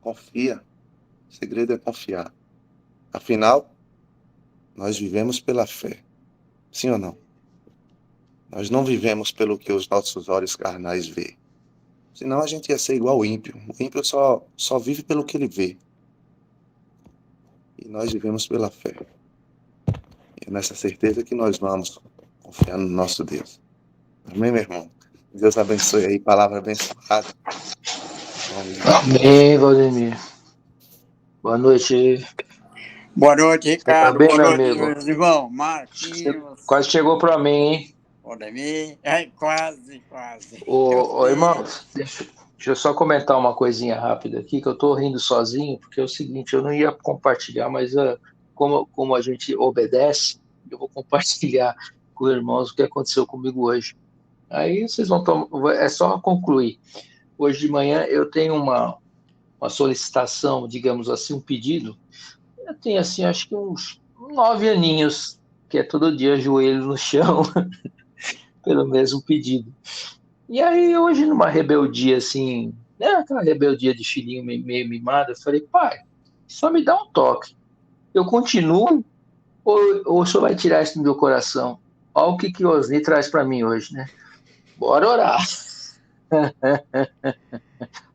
Confia. O segredo é confiar. Afinal, nós vivemos pela fé. Sim ou não? Nós não vivemos pelo que os nossos olhos carnais vê. Senão a gente ia ser igual o ímpio. O ímpio só vive pelo que ele vê. E nós vivemos pela fé. E é nessa certeza que nós vamos confiar no nosso Deus. Amém, meu irmão? Deus abençoe aí, palavra abençoada. Em nome de Jesus. Amém, Valdemir. Boa noite. Boa noite, Você tá Ricardo. bem, Boa meu noite, amigo? meus irmãos. Você Marquinhos, quase chegou para mim, hein? Odemir. Ai, quase. Ô, irmão, Sei. deixa eu só comentar uma coisinha rápida aqui, que eu tô rindo sozinho, porque é o seguinte, eu não ia compartilhar, mas como a gente obedece, eu vou compartilhar com os irmãos o que aconteceu comigo hoje. Aí vocês vão tomar, é só concluir. Hoje de manhã eu tenho uma solicitação, digamos assim, um pedido. Eu tenho assim, acho que uns 9 aninhos, que é todo dia joelho no chão, pelo mesmo pedido. E aí, hoje, numa rebeldia assim, né, aquela rebeldia de filhinho meio mimado, eu falei, pai, só me dá um toque. Eu continuo ou o senhor vai tirar isso do meu coração? Olha o que o Osni traz para mim hoje, né? Bora orar.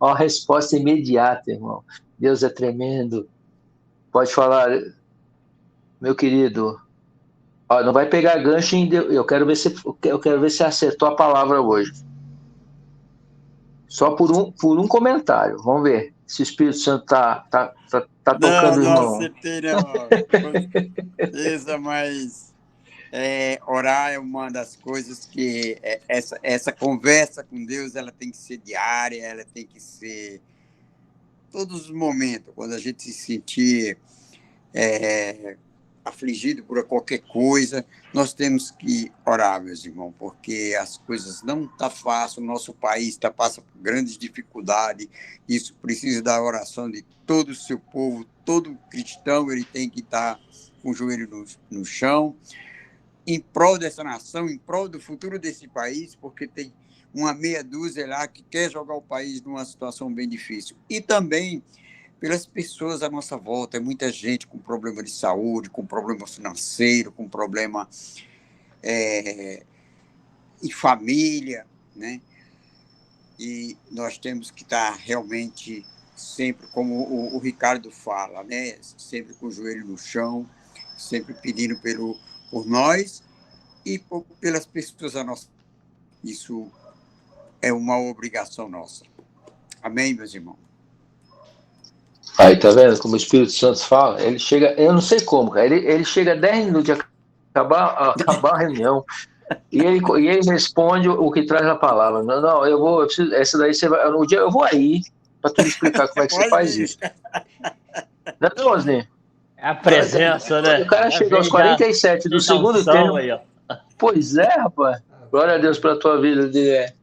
Olha a resposta imediata, irmão. Deus é tremendo. Pode falar, meu querido. Ó, não vai pegar gancho em Deus. Eu quero ver se acertou a palavra hoje. Só por um comentário. Vamos ver se o Espírito Santo tá tocando o Não irmão. acertei, não. Com certeza, mas orar é uma das coisas que essa conversa com Deus ela tem que ser diária, ela tem que ser todos os momentos, quando a gente se sentir afligido por qualquer coisa, nós temos que orar, meus irmãos, porque as coisas não estão fáceis, o nosso país passa por grandes dificuldades, isso precisa da oração de todo o seu povo, todo cristão ele tem que estar com o joelho no chão, em prol dessa nação, em prol do futuro desse país, porque tem uma meia dúzia lá que quer jogar o país numa situação bem difícil. E também pelas pessoas à nossa volta. É muita gente com problema de saúde, com problema financeiro, com problema em família, né? E nós temos que estar realmente sempre, como o Ricardo fala, né? Sempre com o joelho no chão, sempre pedindo por nós e pelas pessoas à nossa volta. Isso é uma obrigação nossa. Amém, meus irmãos? Aí, tá vendo como o Espírito Santo fala? Ele chega, eu não sei como, cara. Ele chega 10 minutos de acabar a reunião e ele responde o que traz a palavra. Não, não, eu preciso, essa daí você vai. No dia eu vou aí para tu me explicar como é que você Pode faz ir. isso. Não, não, Osni? É a presença, né? O cara chega aos 47 do segundo tempo. Aí, ó. Pois é, rapaz. Glória a Deus pela tua vida, Dilé.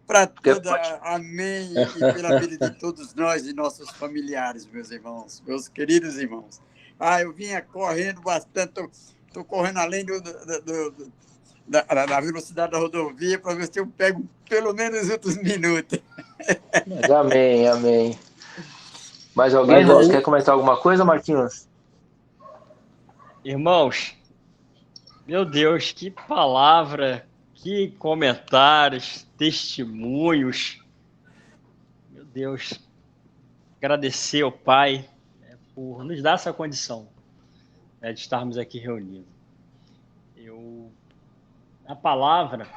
Para toda, amém, e pela vida de todos nós e nossos familiares, meus irmãos, meus queridos irmãos. Eu vinha correndo bastante, estou correndo além da velocidade da rodovia para ver se eu pego pelo menos outros minutos. Mas amém, amém. Mais alguém, irmãos, quer comentar alguma coisa, Marquinhos? Irmãos, meu Deus, que palavra, que comentários, testemunhos. Meu Deus, agradecer ao Pai por nos dar essa condição de estarmos aqui reunidos. A palavra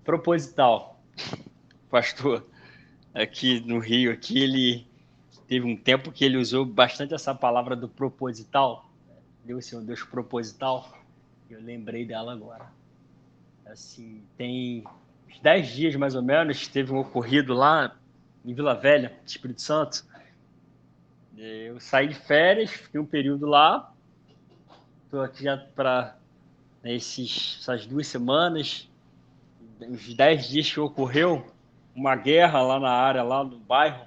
proposital, pastor, aqui no Rio, aqui ele teve um tempo que ele usou bastante essa palavra do proposital, Deus ser um Deus proposital, e eu lembrei dela agora. Assim, tem uns 10 dias mais ou menos, teve um ocorrido lá em Vila Velha, Espírito Santo. Eu saí de férias, fiquei um período lá. Estou aqui já para essas 2 semanas, uns 10 dias que ocorreu uma guerra lá na área, lá no bairro,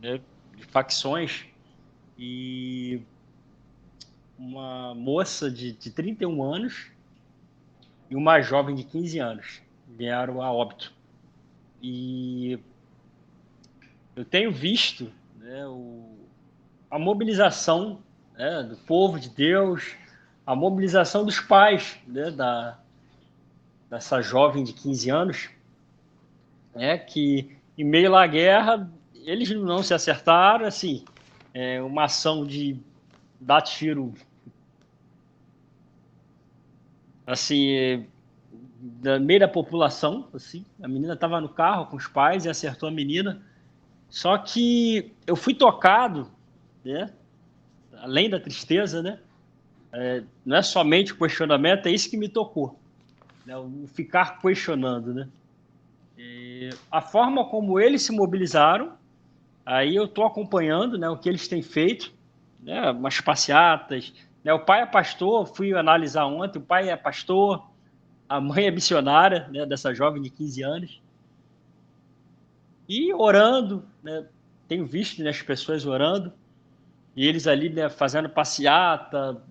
né, de facções, e uma moça de 31 anos e uma jovem de 15 anos vieram a óbito. E eu tenho visto, né, a mobilização, né, do povo de Deus, a mobilização dos pais, né, dessa jovem de 15 anos, né, que em meio à guerra eles não se acertaram, assim, uma ação de dar tiro, assim, no meio da população, assim. A menina estava no carro com os pais e acertou a menina. Só que eu fui tocado, né, além da tristeza, né, não é somente o questionamento, é isso que me tocou, né, o ficar questionando, né. E a forma como eles se mobilizaram, aí eu estou acompanhando, né, o que eles têm feito, né, umas passeatas, né, o pai é pastor, fui analisar ontem, o pai é pastor, a mãe é missionária, né, dessa jovem de 15 anos, e orando, né, tenho visto, né, as pessoas orando, e eles ali, né, fazendo passeata,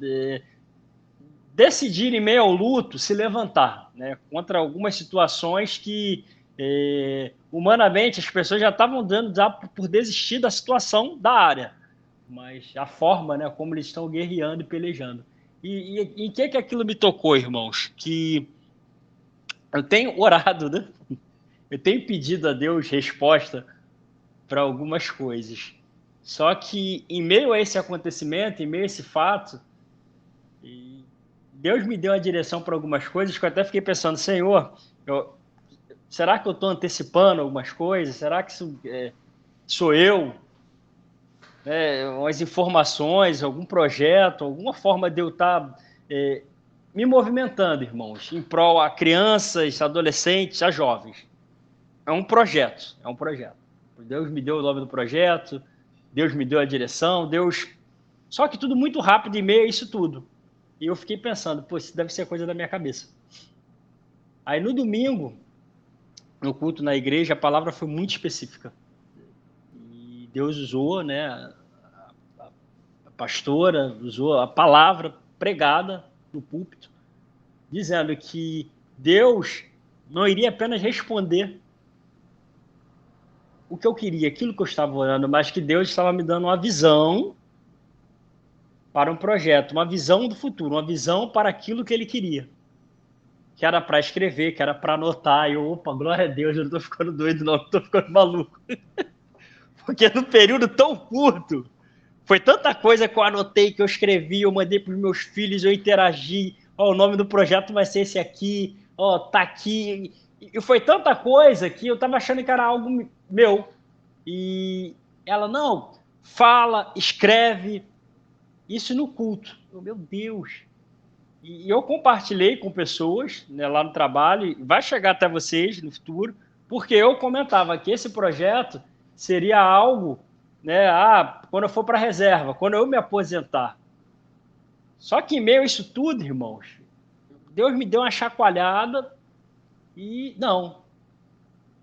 decidirem, em meio ao luto, se levantar, né, contra algumas situações que, humanamente, as pessoas já estavam dando já por desistir da situação da área, mas a forma, né, como eles estão guerreando e pelejando. E em que aquilo me tocou, irmãos? Que eu tenho orado, né? Eu tenho pedido a Deus resposta para algumas coisas. Só que, em meio a esse acontecimento, em meio a esse fato, Deus me deu a direção para algumas coisas que eu até fiquei pensando, Senhor, será que eu estou antecipando algumas coisas? Será que isso sou eu? Umas informações, algum projeto, alguma forma de eu estar me movimentando, irmãos, em prol a crianças, adolescentes, a jovens. É um projeto. Deus me deu o nome do projeto, Deus me deu a direção, Deus... Só que tudo muito rápido em meio a isso tudo. E eu fiquei pensando, pô, isso deve ser coisa da minha cabeça. Aí no domingo, no culto na igreja, a palavra foi muito específica. E Deus usou, né, a pastora, usou a palavra pregada no púlpito, dizendo que Deus não iria apenas responder o que eu queria, aquilo que eu estava orando, mas que Deus estava me dando uma visão para um projeto, uma visão do futuro, uma visão para aquilo que Ele queria. Que era para escrever, que era para anotar. E eu, opa, glória a Deus, eu não estou ficando doido, não, estou ficando maluco. Porque num período tão curto, foi tanta coisa que eu anotei, que eu escrevi, eu mandei para os meus filhos, eu interagi. Ó, o nome do projeto vai ser esse aqui, ó, tá aqui. E foi tanta coisa que eu estava achando que era algo meu. E ela, não, fala, escreve, isso no culto. Meu Deus. E eu compartilhei com pessoas, né, lá no trabalho, vai chegar até vocês no futuro, porque eu comentava que esse projeto seria algo, né, quando eu for para a reserva, quando eu me aposentar. Só que em meio a isso tudo, irmãos, Deus me deu uma chacoalhada e não,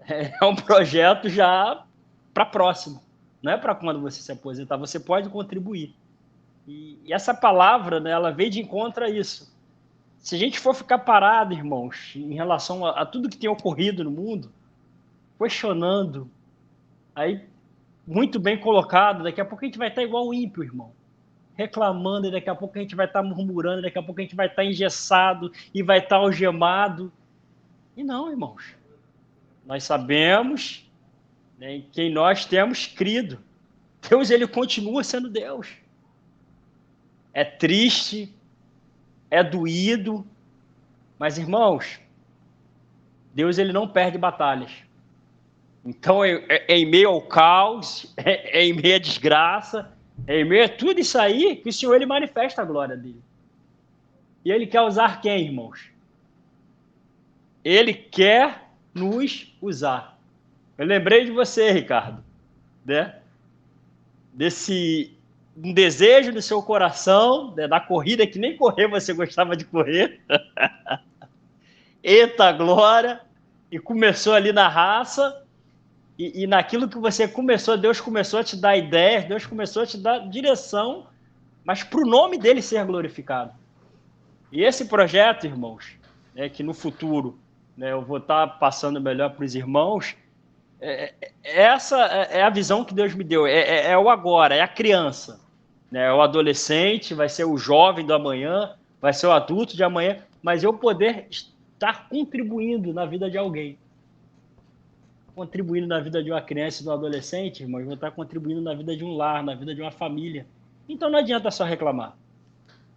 é um projeto já para próximo, não é para quando você se aposentar, você pode contribuir. E essa palavra, né, ela veio de encontro a isso. Se a gente for ficar parado, irmãos, em relação a tudo que tem ocorrido no mundo, questionando, aí, muito bem colocado, daqui a pouco a gente vai estar igual o ímpio, irmão. Reclamando, e daqui a pouco a gente vai estar murmurando, daqui a pouco a gente vai estar engessado e vai estar algemado. E não, irmãos. Nós sabemos, né, em quem nós temos crido. Deus, ele continua sendo Deus. É triste, é doído, mas, irmãos, Deus, ele não perde batalhas. Então, é em meio ao caos, é em meio à desgraça, é em meio a tudo isso aí que o Senhor, ele manifesta a glória dele. E ele quer usar quem, irmãos? Ele quer nos usar. Eu lembrei de você, Ricardo, né? Desse um desejo no seu coração, né, da corrida, que nem correr você gostava de correr. Eita glória! E começou ali na raça, e naquilo que você começou, Deus começou a te dar ideias, Deus começou a te dar direção, mas para o nome dele ser glorificado. E esse projeto, irmãos, né, que no futuro, né, eu vou estar passando melhor para os irmãos, essa é a visão que Deus me deu, é o agora, é a criança, né, é o adolescente, vai ser o jovem do amanhã, vai ser o adulto de amanhã, mas eu poder estar contribuindo na vida de alguém. Contribuindo na vida de uma criança e de um adolescente, irmãos, vou estar contribuindo na vida de um lar, na vida de uma família. Então não adianta só reclamar.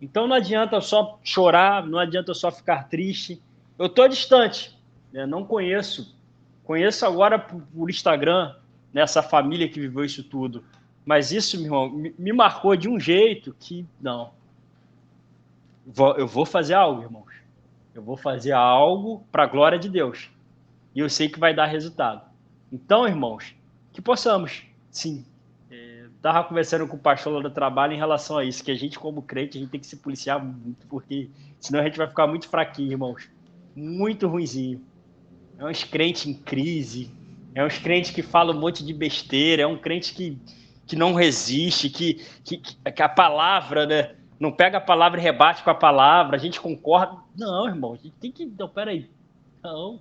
Então não adianta só chorar, não adianta só ficar triste. Eu estou distante, né? Não conheço. Conheço agora por Instagram, né, essa família que viveu isso tudo. Mas isso, meu irmão, me marcou de um jeito que, não. Eu vou fazer algo, irmãos. Eu vou fazer algo para a glória de Deus. E eu sei que vai dar resultado. Então, irmãos, que possamos, sim. Estava conversando com o pastor lá do trabalho em relação a isso, que a gente, como crente, a gente tem que se policiar muito, porque senão a gente vai ficar muito fraquinho, irmãos. Muito ruinzinho. É uns crentes em crise, é uns crentes que falam um monte de besteira, é um crente que não resiste, que a palavra, né? Não pega a palavra e rebate com a palavra, a gente concorda. Não, irmão, a gente tem que... Não, peraí. Não.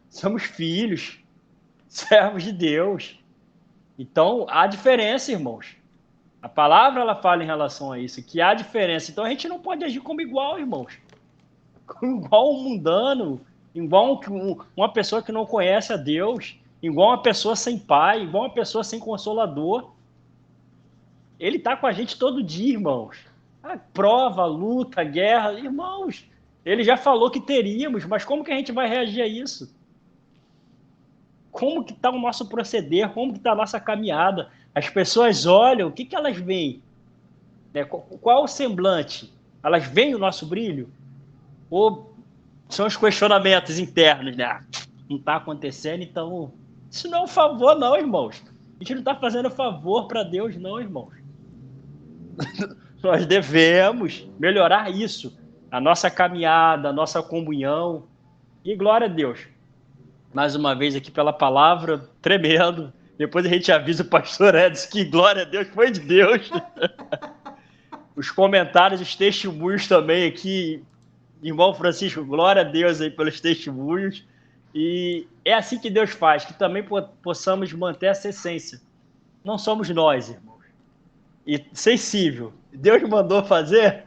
Somos filhos, servos de Deus. Então, há diferença, irmãos. A palavra, ela fala em relação a isso, que há diferença. Então, a gente não pode agir como igual, irmãos. Como igual um mundano, igual uma pessoa que não conhece a Deus, igual uma pessoa sem pai, igual uma pessoa sem consolador. Ele está com a gente todo dia, irmãos. A prova, a luta, a guerra, irmãos. Ele já falou que teríamos, mas como que a gente vai reagir a isso? Como que está o nosso proceder? Como que está a nossa caminhada? As pessoas olham, o que elas veem? Qual é o semblante? Elas veem o nosso brilho? Ou são os questionamentos internos, né? Não está acontecendo, então... Isso não é um favor, não, irmãos. A gente não está fazendo favor para Deus, não, irmãos. Nós devemos melhorar isso. A nossa caminhada, a nossa comunhão. E glória a Deus. Mais uma vez aqui pela palavra, tremendo. Depois a gente avisa o pastor Edson que glória a Deus, foi de Deus. Os comentários, os testemunhos também aqui. Irmão Francisco, glória a Deus aí pelos testemunhos. E é assim que Deus faz, que também possamos manter essa essência. Não somos nós, irmãos. E sensível. Deus mandou fazer?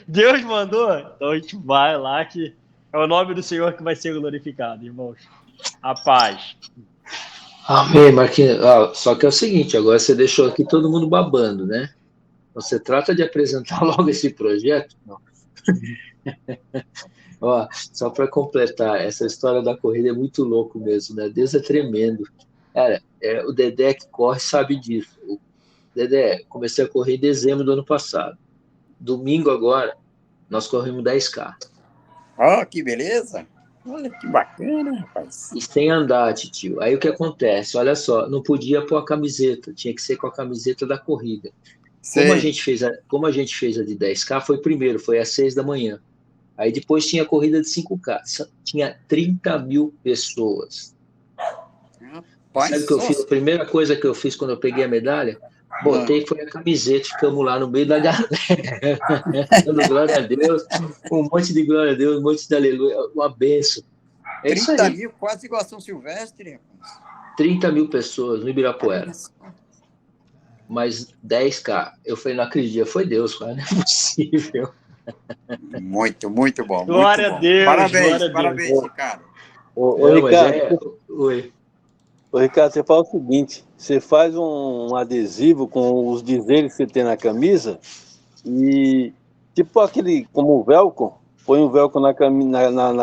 Deus mandou? Então a gente vai lá que é o nome do Senhor que vai ser glorificado, irmãos. A paz. Amém, Marquinhos. Só que é o seguinte, agora você deixou aqui todo mundo babando, né? Você trata de apresentar logo esse projeto? Não. Ó, só para completar, essa história da corrida é muito louco mesmo, né? Deus é tremendo. Cara, o Dedé que corre sabe disso. O Dedé, comecei a correr em dezembro do ano passado. Domingo agora, nós corremos 10K. Ó, que beleza! Olha que bacana, rapaz. E sem andar, tio. Aí o que acontece? Olha só, não podia pôr a camiseta, tinha que ser com a camiseta da corrida. Como a gente fez a de 10K, foi primeiro, foi às 6 da manhã. Aí depois tinha a corrida de 5K. Tinha 30 mil pessoas. Rapaz, sabe o que eu fiz? A primeira coisa que eu fiz quando eu peguei a medalha, botei foi a camiseta, ficamos lá no meio da galera, dando glória a Deus, um monte de glória a Deus, um monte de aleluia, uma benção. É 30 mil, quase igual a São Silvestre. 30 mil pessoas no Ibirapuera. Mas 10K, eu falei, não acredito, foi Deus, cara, não é possível. Muito, muito bom. Glória a Deus. Parabéns, Ricardo. Ô, Ricardo, Oi. Ô, Ricardo, você fala o seguinte, você faz um adesivo com os dizeres que você tem na camisa e tipo aquele, como o velcro, põe o velcro na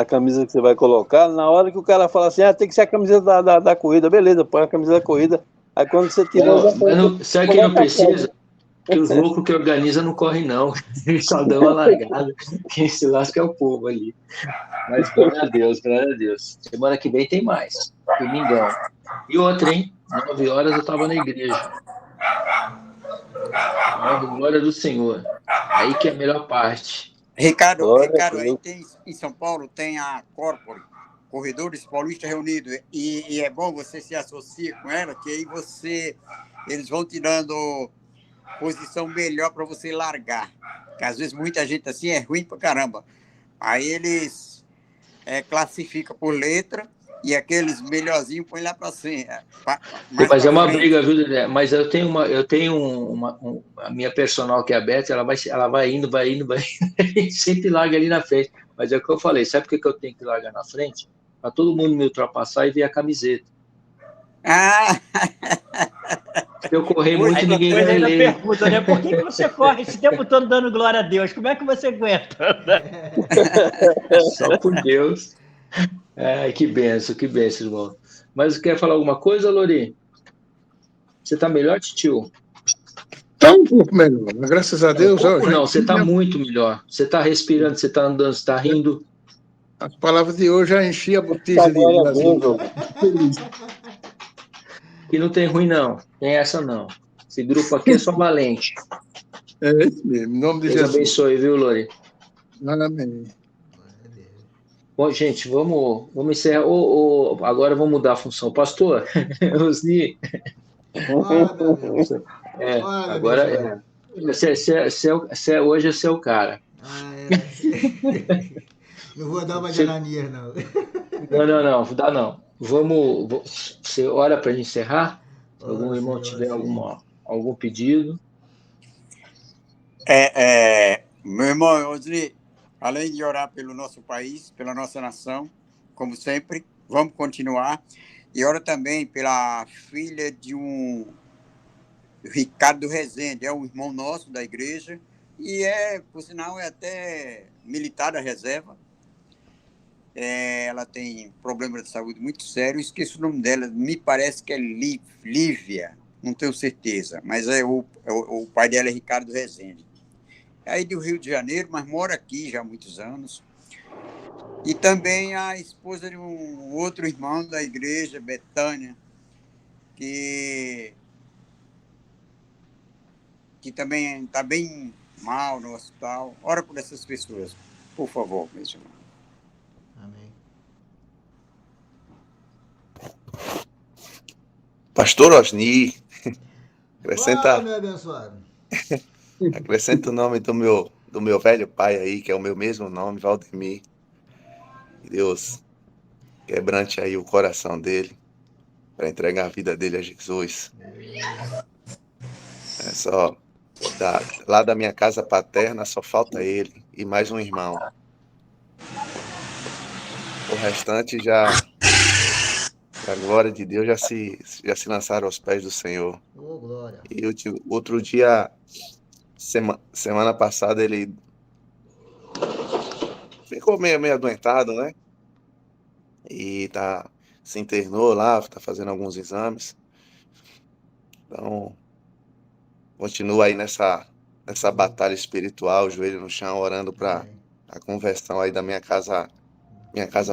camisa que você vai colocar, na hora que o cara fala assim, tem que ser a camisa da corrida, beleza, põe a camisa da corrida, aí quando você tira... Sabe que não precisa? Que os loucos que organizam não correm, não. Eles só dão uma largada. Quem se lasca é o povo ali. Mas glória a Deus, glória a Deus. Semana que vem tem mais. Domingão. E outra, hein? 9 horas eu estava na igreja. 9, glória do Senhor. Aí que é a melhor parte. Ricardo, Glória a aí Deus. tem, em São Paulo tem a Corpore, Corredores Paulistas Reunidos, e é bom você se associar com ela, que aí eles vão te dando posição melhor para você largar. Porque às vezes muita gente assim é ruim pra caramba. Aí eles classificam por letra e aqueles melhorzinhos põem lá para cima. Mais Mas para é uma frente. briga, viu, Dedé? Mas eu tenho a minha personal que é a Beth, ela vai indo, e sempre larga ali na frente. Mas é o que eu falei, sabe por que eu tenho que largar na frente? Para todo mundo me ultrapassar e ver a camiseta. Ah, Se eu correr Aí muito, ninguém depois vai ainda ler. pergunta, né? Por que você corre esse tempo todo dando glória a Deus? Como é que você aguenta? Só por Deus. Ai, que benção, irmão. Mas quer falar alguma coisa, Lori? Você tá melhor, tio? Está um pouco melhor, mas graças a Não, um Deus, ó, pouco já não, você enchi tá muito melhor. Você tá respirando, você tá andando, você tá rindo. as palavras de hoje, já enchi a botija Glória de a Deus, azeite. ó. Feliz. Que não tem ruim, não. Tem essa, não. Esse grupo aqui é só valente. É isso mesmo, em nome de Deus Jesus. abençoe, viu, Lori? Amém. Bom, gente, vamos encerrar. Agora vamos mudar a função. Pastor, Osni, Bora, meu Deus. Bora, meu agora abençoado. hoje é seu cara. Ah, é. Não vou dar uma de Você- Ananias, não. não, dá não. Você ora para encerrar? Se algum Ora irmão sim, ora tiver sim. algum pedido. meu irmão Osni, além de orar pelo nosso país, pela nossa nação, como sempre, vamos continuar. E ora também pela filha de um Ricardo Rezende, é um irmão nosso da igreja, e por sinal, é até militar da reserva. Ela tem problemas de saúde muito sérios, esqueço o nome dela, me parece que é Lívia, não tenho certeza, mas o pai dela é Ricardo Rezende. É aí do Rio de Janeiro, mas mora aqui já há muitos anos. E também a esposa de um outro irmão da igreja, Betânia, que também está bem mal no hospital. Ora por essas pessoas, por favor, meu irmão. Amém. Pastor Osni, Bora, acrescenta, meu abençoado. acrescenta o nome do meu velho pai aí, que é o meu mesmo nome, Valdemir. Que Deus quebrante aí o coração dele para entregar a vida dele a Jesus. É só lá da minha casa paterna só falta ele e mais um irmão. O restante já, a glória de Deus, já se lançaram aos pés do Senhor. Ô, glória. E outro dia, semana passada, ele ficou meio adoentado, né? E se internou lá, tá fazendo alguns exames. Então, continua aí nessa batalha espiritual, joelho no chão, orando para Amém. a conversão aí da minha casa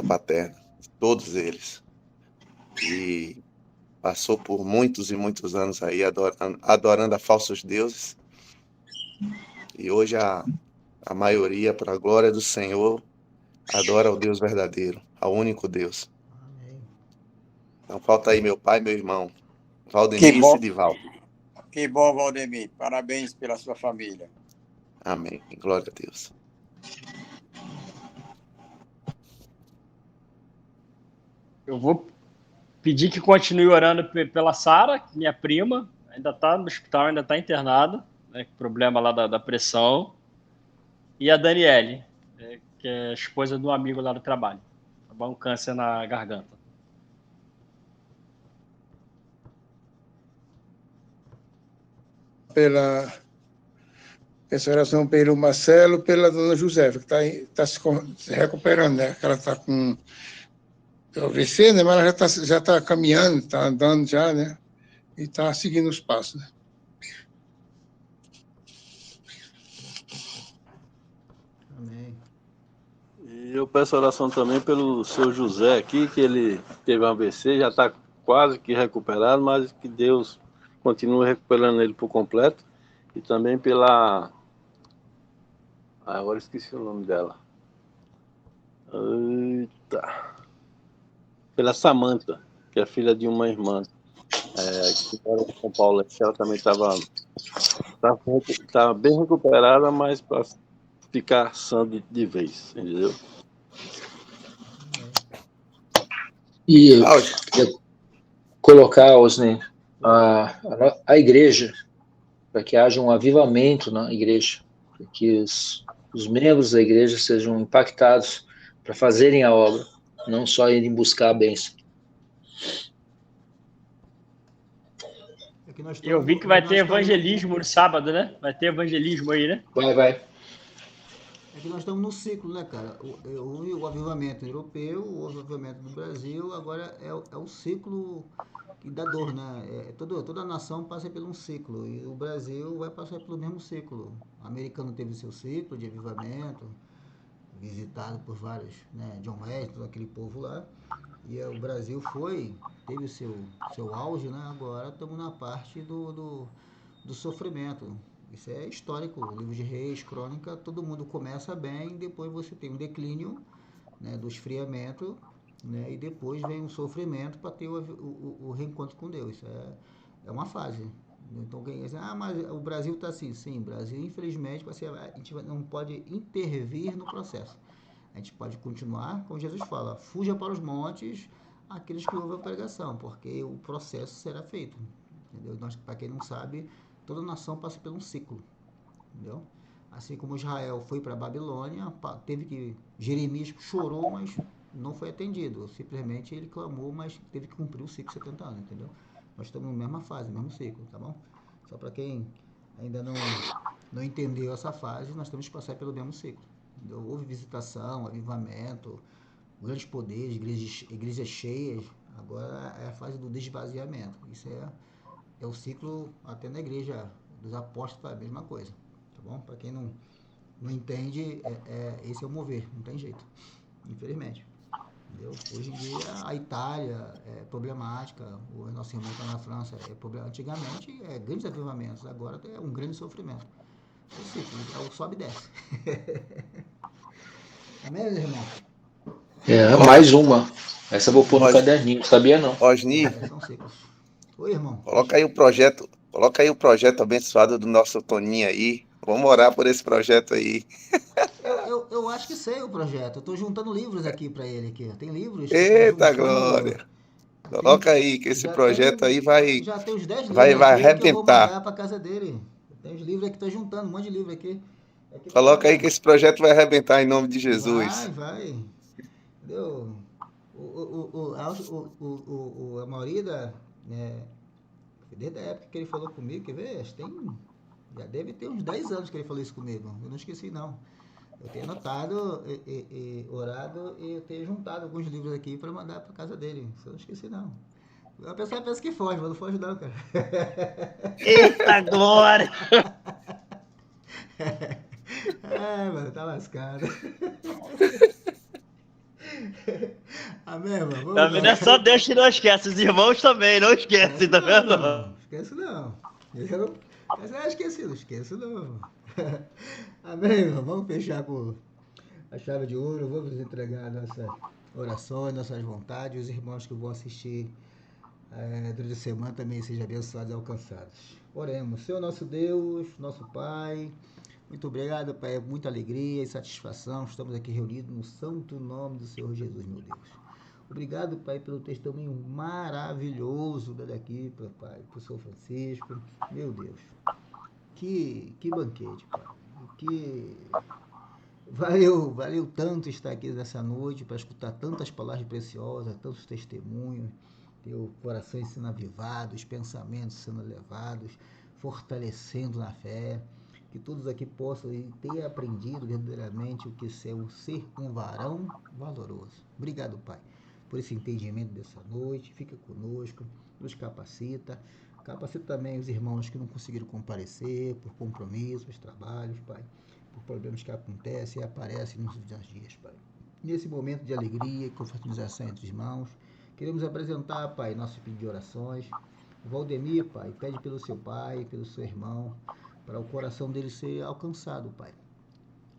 paterna, todos eles. E passou por muitos e muitos anos aí adorando a falsos deuses. E hoje a maioria, para a glória do Senhor, adora o Deus verdadeiro, ao único Deus. Amém. Então falta aí meu pai e meu irmão, Que Valdemir e bom, Sidivaldo. que bom, Valdemir. Parabéns pela sua família. Amém. Glória a Deus. Eu vou pedir que continue orando pela Sara, minha prima, ainda está no hospital, ainda está internada, né, com problema lá da pressão. E a Daniele, que é a esposa de um amigo lá do trabalho. Tá bom? Um câncer na garganta. Essa oração pelo Marcelo, pela dona Josefa, que está se recuperando, né? Que ela está com AVC, né? Mas ela já tá caminhando, está andando já, né? E está seguindo os passos, né? eu peço oração também pelo seu José aqui, que ele teve um AVC, já está quase que recuperado, mas que Deus continue recuperando ele por completo. E também pela... agora esqueci o nome dela. Eita. Pela Samanta, que é filha de uma irmã que mora em São Paulo, que ela também estava bem recuperada, mas para ficar sã de vez, entendeu? E eu Ah, queria colocar, Osney, a igreja, para que haja um avivamento na igreja, para que os membros da igreja sejam impactados para fazerem a obra, não só irem buscar a bênção. É que nós Eu estamos, vi que vai ter nós estamos, evangelismo no sábado, né? Vai ter evangelismo aí, né? Vai. é que nós estamos no ciclo, né, cara? Houve o avivamento europeu, o avivamento do Brasil, agora é o ciclo da dor, né? Toda nação passa por um ciclo e o Brasil vai passar pelo mesmo ciclo. O americano teve seu ciclo de avivamento, visitado por vários, né? John Wesley, aquele povo lá. E o Brasil teve o seu auge, né? Agora estamos na parte do sofrimento. Isso é histórico. O livro de Reis, Crônica, todo mundo começa bem, depois você tem um declínio, né, do esfriamento, né, e depois vem um sofrimento para ter o reencontro com Deus. É uma fase. Então alguém diz, mas o Brasil está assim. Sim, o Brasil, infelizmente, a gente não pode intervir no processo. A gente pode continuar, como Jesus fala, fuja para os montes aqueles que ouvem a pregação, porque o processo será feito. Entendeu? Para quem não sabe, toda nação passa por um ciclo. Entendeu? Assim como Israel foi para a Babilônia, Jeremias chorou, mas não foi atendido. Simplesmente ele clamou, mas teve que cumprir o ciclo de 70 anos, entendeu? Nós estamos na mesma fase, no mesmo ciclo, tá bom? Só para quem ainda não entendeu essa fase, nós temos que passar pelo mesmo ciclo. Entendeu? Houve visitação, avivamento, grandes poderes, igrejas cheias. Agora é a fase do desvaziamento. Isso é o ciclo até na igreja dos apóstolos, é a mesma coisa. Tá bom? Para quem não entende, esse é o mover, não tem jeito, infelizmente. Entendeu? Hoje em dia a Itália é problemática, o nosso irmão está na França é problemático. Antigamente grandes avivamentos, agora é um grande sofrimento. É o ciclo, é o sobe e desce. Amém, meus irmãos? Mais uma. Essa eu vou pôr no caderninho, sabia não? Osni, São ciclos. Oi, irmão. coloca aí o projeto abençoado do nosso Toninho aí. Vamos orar por esse projeto aí. Eu acho que sei o projeto. Eu tô juntando livros aqui para ele aqui. Tem livros que eu tô Eita juntando. glória! Coloca aí que esse projeto aí Já tem uns 10 livros vai aqui que eu vou arrebentar. mandar para casa dele. Tem uns livros aqui que tô juntando, um monte de livro aqui. Coloca aí que esse projeto vai arrebentar em nome de Jesus. Vai. Entendeu? A maioria desde a época que ele falou comigo, quer ver? Já deve ter uns 10 anos que ele falou isso comigo. Eu não esqueci, não. Eu tenho anotado, orado e eu tenho juntado alguns livros aqui para mandar para casa dele. Isso eu não esqueci, não. A pessoa pensa que foge, mas não foge, não, cara. Eita glória! Mano, tá lascado. Amém, mano? Tá vendo? É só Deus que não esquece, os irmãos também não esquecem, tá vendo? Esquece não. Não esqueço não. Amém, irmão? Vamos fechar com a chave de ouro, vamos entregar nossas orações, nossas vontades, os irmãos que vão assistir durante a semana também sejam abençoados e alcançados. Oremos. Senhor nosso Deus, nosso Pai, muito obrigado, Pai, muita alegria e satisfação, estamos aqui reunidos no santo nome do Senhor Jesus, meu Deus. Obrigado, Pai, pelo testemunho maravilhoso daqui, Pai, para o São Francisco, meu Deus. Que banquete, Pai. Valeu tanto estar aqui nessa noite para escutar tantas palavras preciosas, tantos testemunhos, teu coração sendo avivado, os pensamentos sendo elevados, fortalecendo na fé, que todos aqui possam ter aprendido verdadeiramente o que é ser um varão valoroso. Obrigado, Pai, por esse entendimento dessa noite. Fica conosco, nos capacita também os irmãos que não conseguiram comparecer por compromissos, trabalhos, Pai, por problemas que acontecem e aparecem nos dias, Pai. Nesse momento de alegria e confraternização entre irmãos, queremos apresentar, Pai, nosso pedido de orações. O Valdemir, Pai, pede pelo seu pai, pelo seu irmão, para o coração dele ser alcançado, Pai.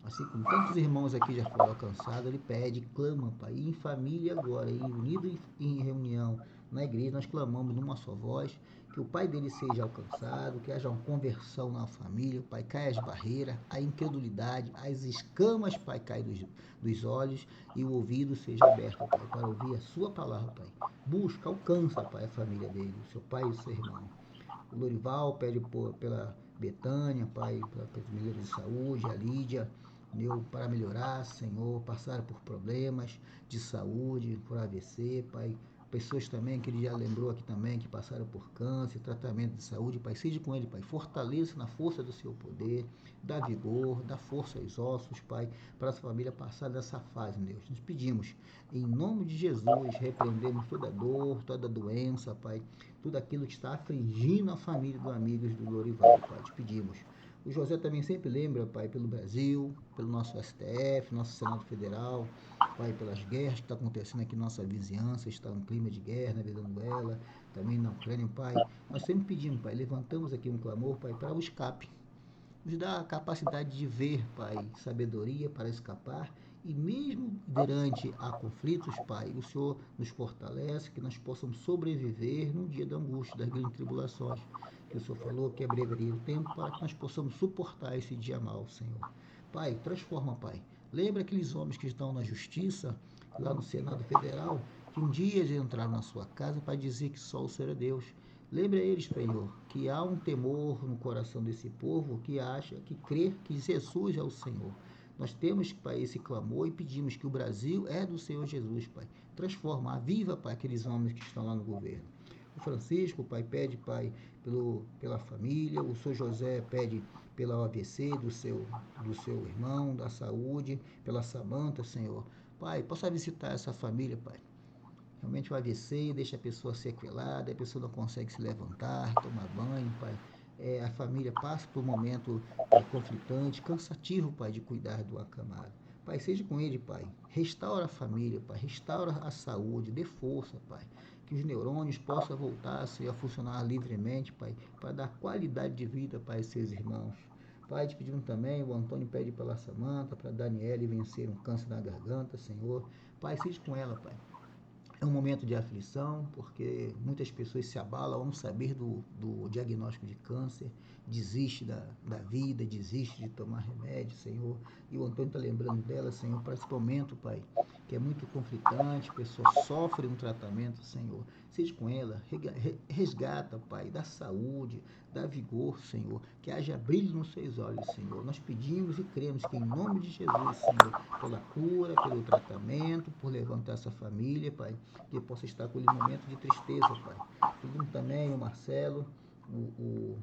Assim como tantos irmãos aqui já foram alcançados, ele pede, clama, Pai, e em família agora, unido em reunião na igreja, nós clamamos numa só voz, que o pai dele seja alcançado, que haja uma conversão na família, Pai, caia as barreiras, a incredulidade, as escamas, Pai, caem dos olhos e o ouvido seja aberto, Pai, para ouvir a sua palavra, Pai. Busca, alcança, Pai, a família dele, o seu pai e o seu irmão. O Lorival pede pela Betânia, Pai, pela melhoria de saúde, a Lídia, para melhorar, Senhor, passaram por problemas de saúde, por AVC, Pai. Pessoas também que ele já lembrou aqui também, que passaram por câncer, tratamento de saúde, Pai, seja com ele, Pai, fortaleça na força do seu poder, dá vigor, dá força aos ossos, Pai, para essa família passar dessa fase, Deus. Nos pedimos, em nome de Jesus, repreendemos toda dor, toda doença, Pai, tudo aquilo que está afligindo a família do Amigos do Lorival, Pai, te pedimos. O José também sempre lembra, Pai, pelo Brasil, pelo nosso STF, nosso Senado Federal, Pai, pelas guerras que estão acontecendo aqui na nossa vizinhança, está um clima de guerra na Venezuela, também na Ucrânia, Pai. Nós sempre pedimos, Pai, levantamos aqui um clamor, Pai, para o escape. Nos dá a capacidade de ver, Pai, sabedoria para escapar e mesmo durante a conflitos, Pai, o Senhor nos fortalece, que nós possamos sobreviver num dia da angústia, das grandes tribulações, que o Senhor falou que abreviaria o tempo para que nós possamos suportar esse dia mau, Senhor. Pai, transforma, Pai. Lembra aqueles homens que estão na justiça, lá no Senado Federal, que um dia eles entraram na sua casa para dizer que só o Senhor é Deus. Lembra eles, Senhor, que há um temor no coração desse povo que acha, que crê que Jesus é o Senhor. Nós temos, Pai, esse clamor e pedimos que o Brasil é do Senhor Jesus, Pai. Transforma, aviva, Pai, aqueles homens que estão lá no governo. O Francisco, Pai, pede, Pai, pela família. O Sr. José pede pela OABC do seu irmão, da saúde, pela Samanta, Senhor. Pai, possa visitar essa família, Pai. Realmente o AVC deixa a pessoa sequelada, a pessoa não consegue se levantar, tomar banho, Pai. A família passa por um momento conflitante, cansativo, Pai, de cuidar do acamado. Pai, seja com ele, Pai. Restaura a família, Pai. Restaura a saúde, dê força, Pai. Que os neurônios possam voltar a funcionar livremente, Pai, para dar qualidade de vida para os seus irmãos. Pai, te pedimos também, o Antônio pede pela Samanta, para a Daniele vencer um câncer na garganta, Senhor. Pai, seja com ela, Pai. É um momento de aflição, porque muitas pessoas se abalam ao não saber do diagnóstico de câncer, desiste da vida, desiste de tomar remédio, Senhor. E o Antônio está lembrando dela, Senhor, para esse momento, Pai, que é muito conflitante, a pessoa sofre um tratamento, Senhor. Seja com ela, resgata, Pai, da saúde, dá vigor, Senhor, que haja brilho nos seus olhos, Senhor. Nós pedimos e cremos que em nome de Jesus, Senhor, pela cura, pelo tratamento, por levantar essa família, Pai, que possa estar com ele em momento de tristeza, Pai. Pedimos também o Marcelo, o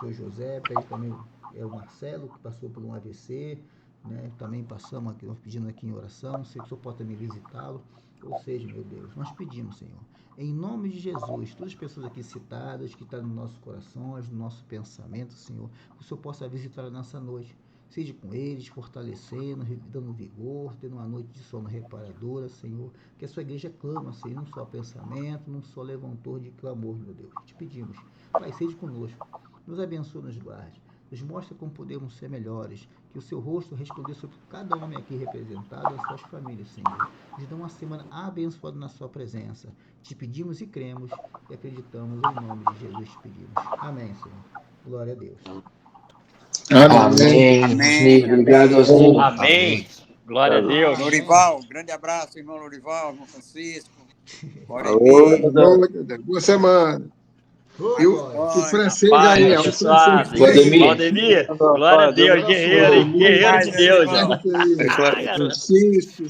seu José, pede também o Marcelo, que passou por um AVC, né? Também passamos aqui, nós pedindo aqui em oração, sei que o Senhor pode também visitá-lo. Ou seja, meu Deus, nós pedimos, Senhor, em nome de Jesus, todas as pessoas aqui citadas, que estão nos nossos corações, no nosso pensamento, Senhor, que o Senhor possa visitar nessa noite. Seja com eles, fortalecendo, dando vigor, tendo uma noite de sono reparadora, Senhor, que a sua igreja clama, Senhor, num só pensamento, num só levantor de clamor, meu Deus. Te pedimos, Pai, seja conosco, nos abençoe, nos guarde, nos mostra como podemos ser melhores, que o seu rosto resplandeça sobre cada homem aqui representado e as suas famílias, Senhor. Nos dá uma semana abençoada na sua presença. Te pedimos e cremos e acreditamos em nome de Jesus, te pedimos. Amém, Senhor. Glória a Deus. Amém. Amém. Obrigado, Osni. Amém. Glória a Deus. Lorival, grande abraço, irmão Lorival, irmão Francisco. Boa semana. E o francês aí, Pai, abençoado. Valdemir, glória a Deus, guerreiro, hein? Guerreiro de Deus, ó. Francisco.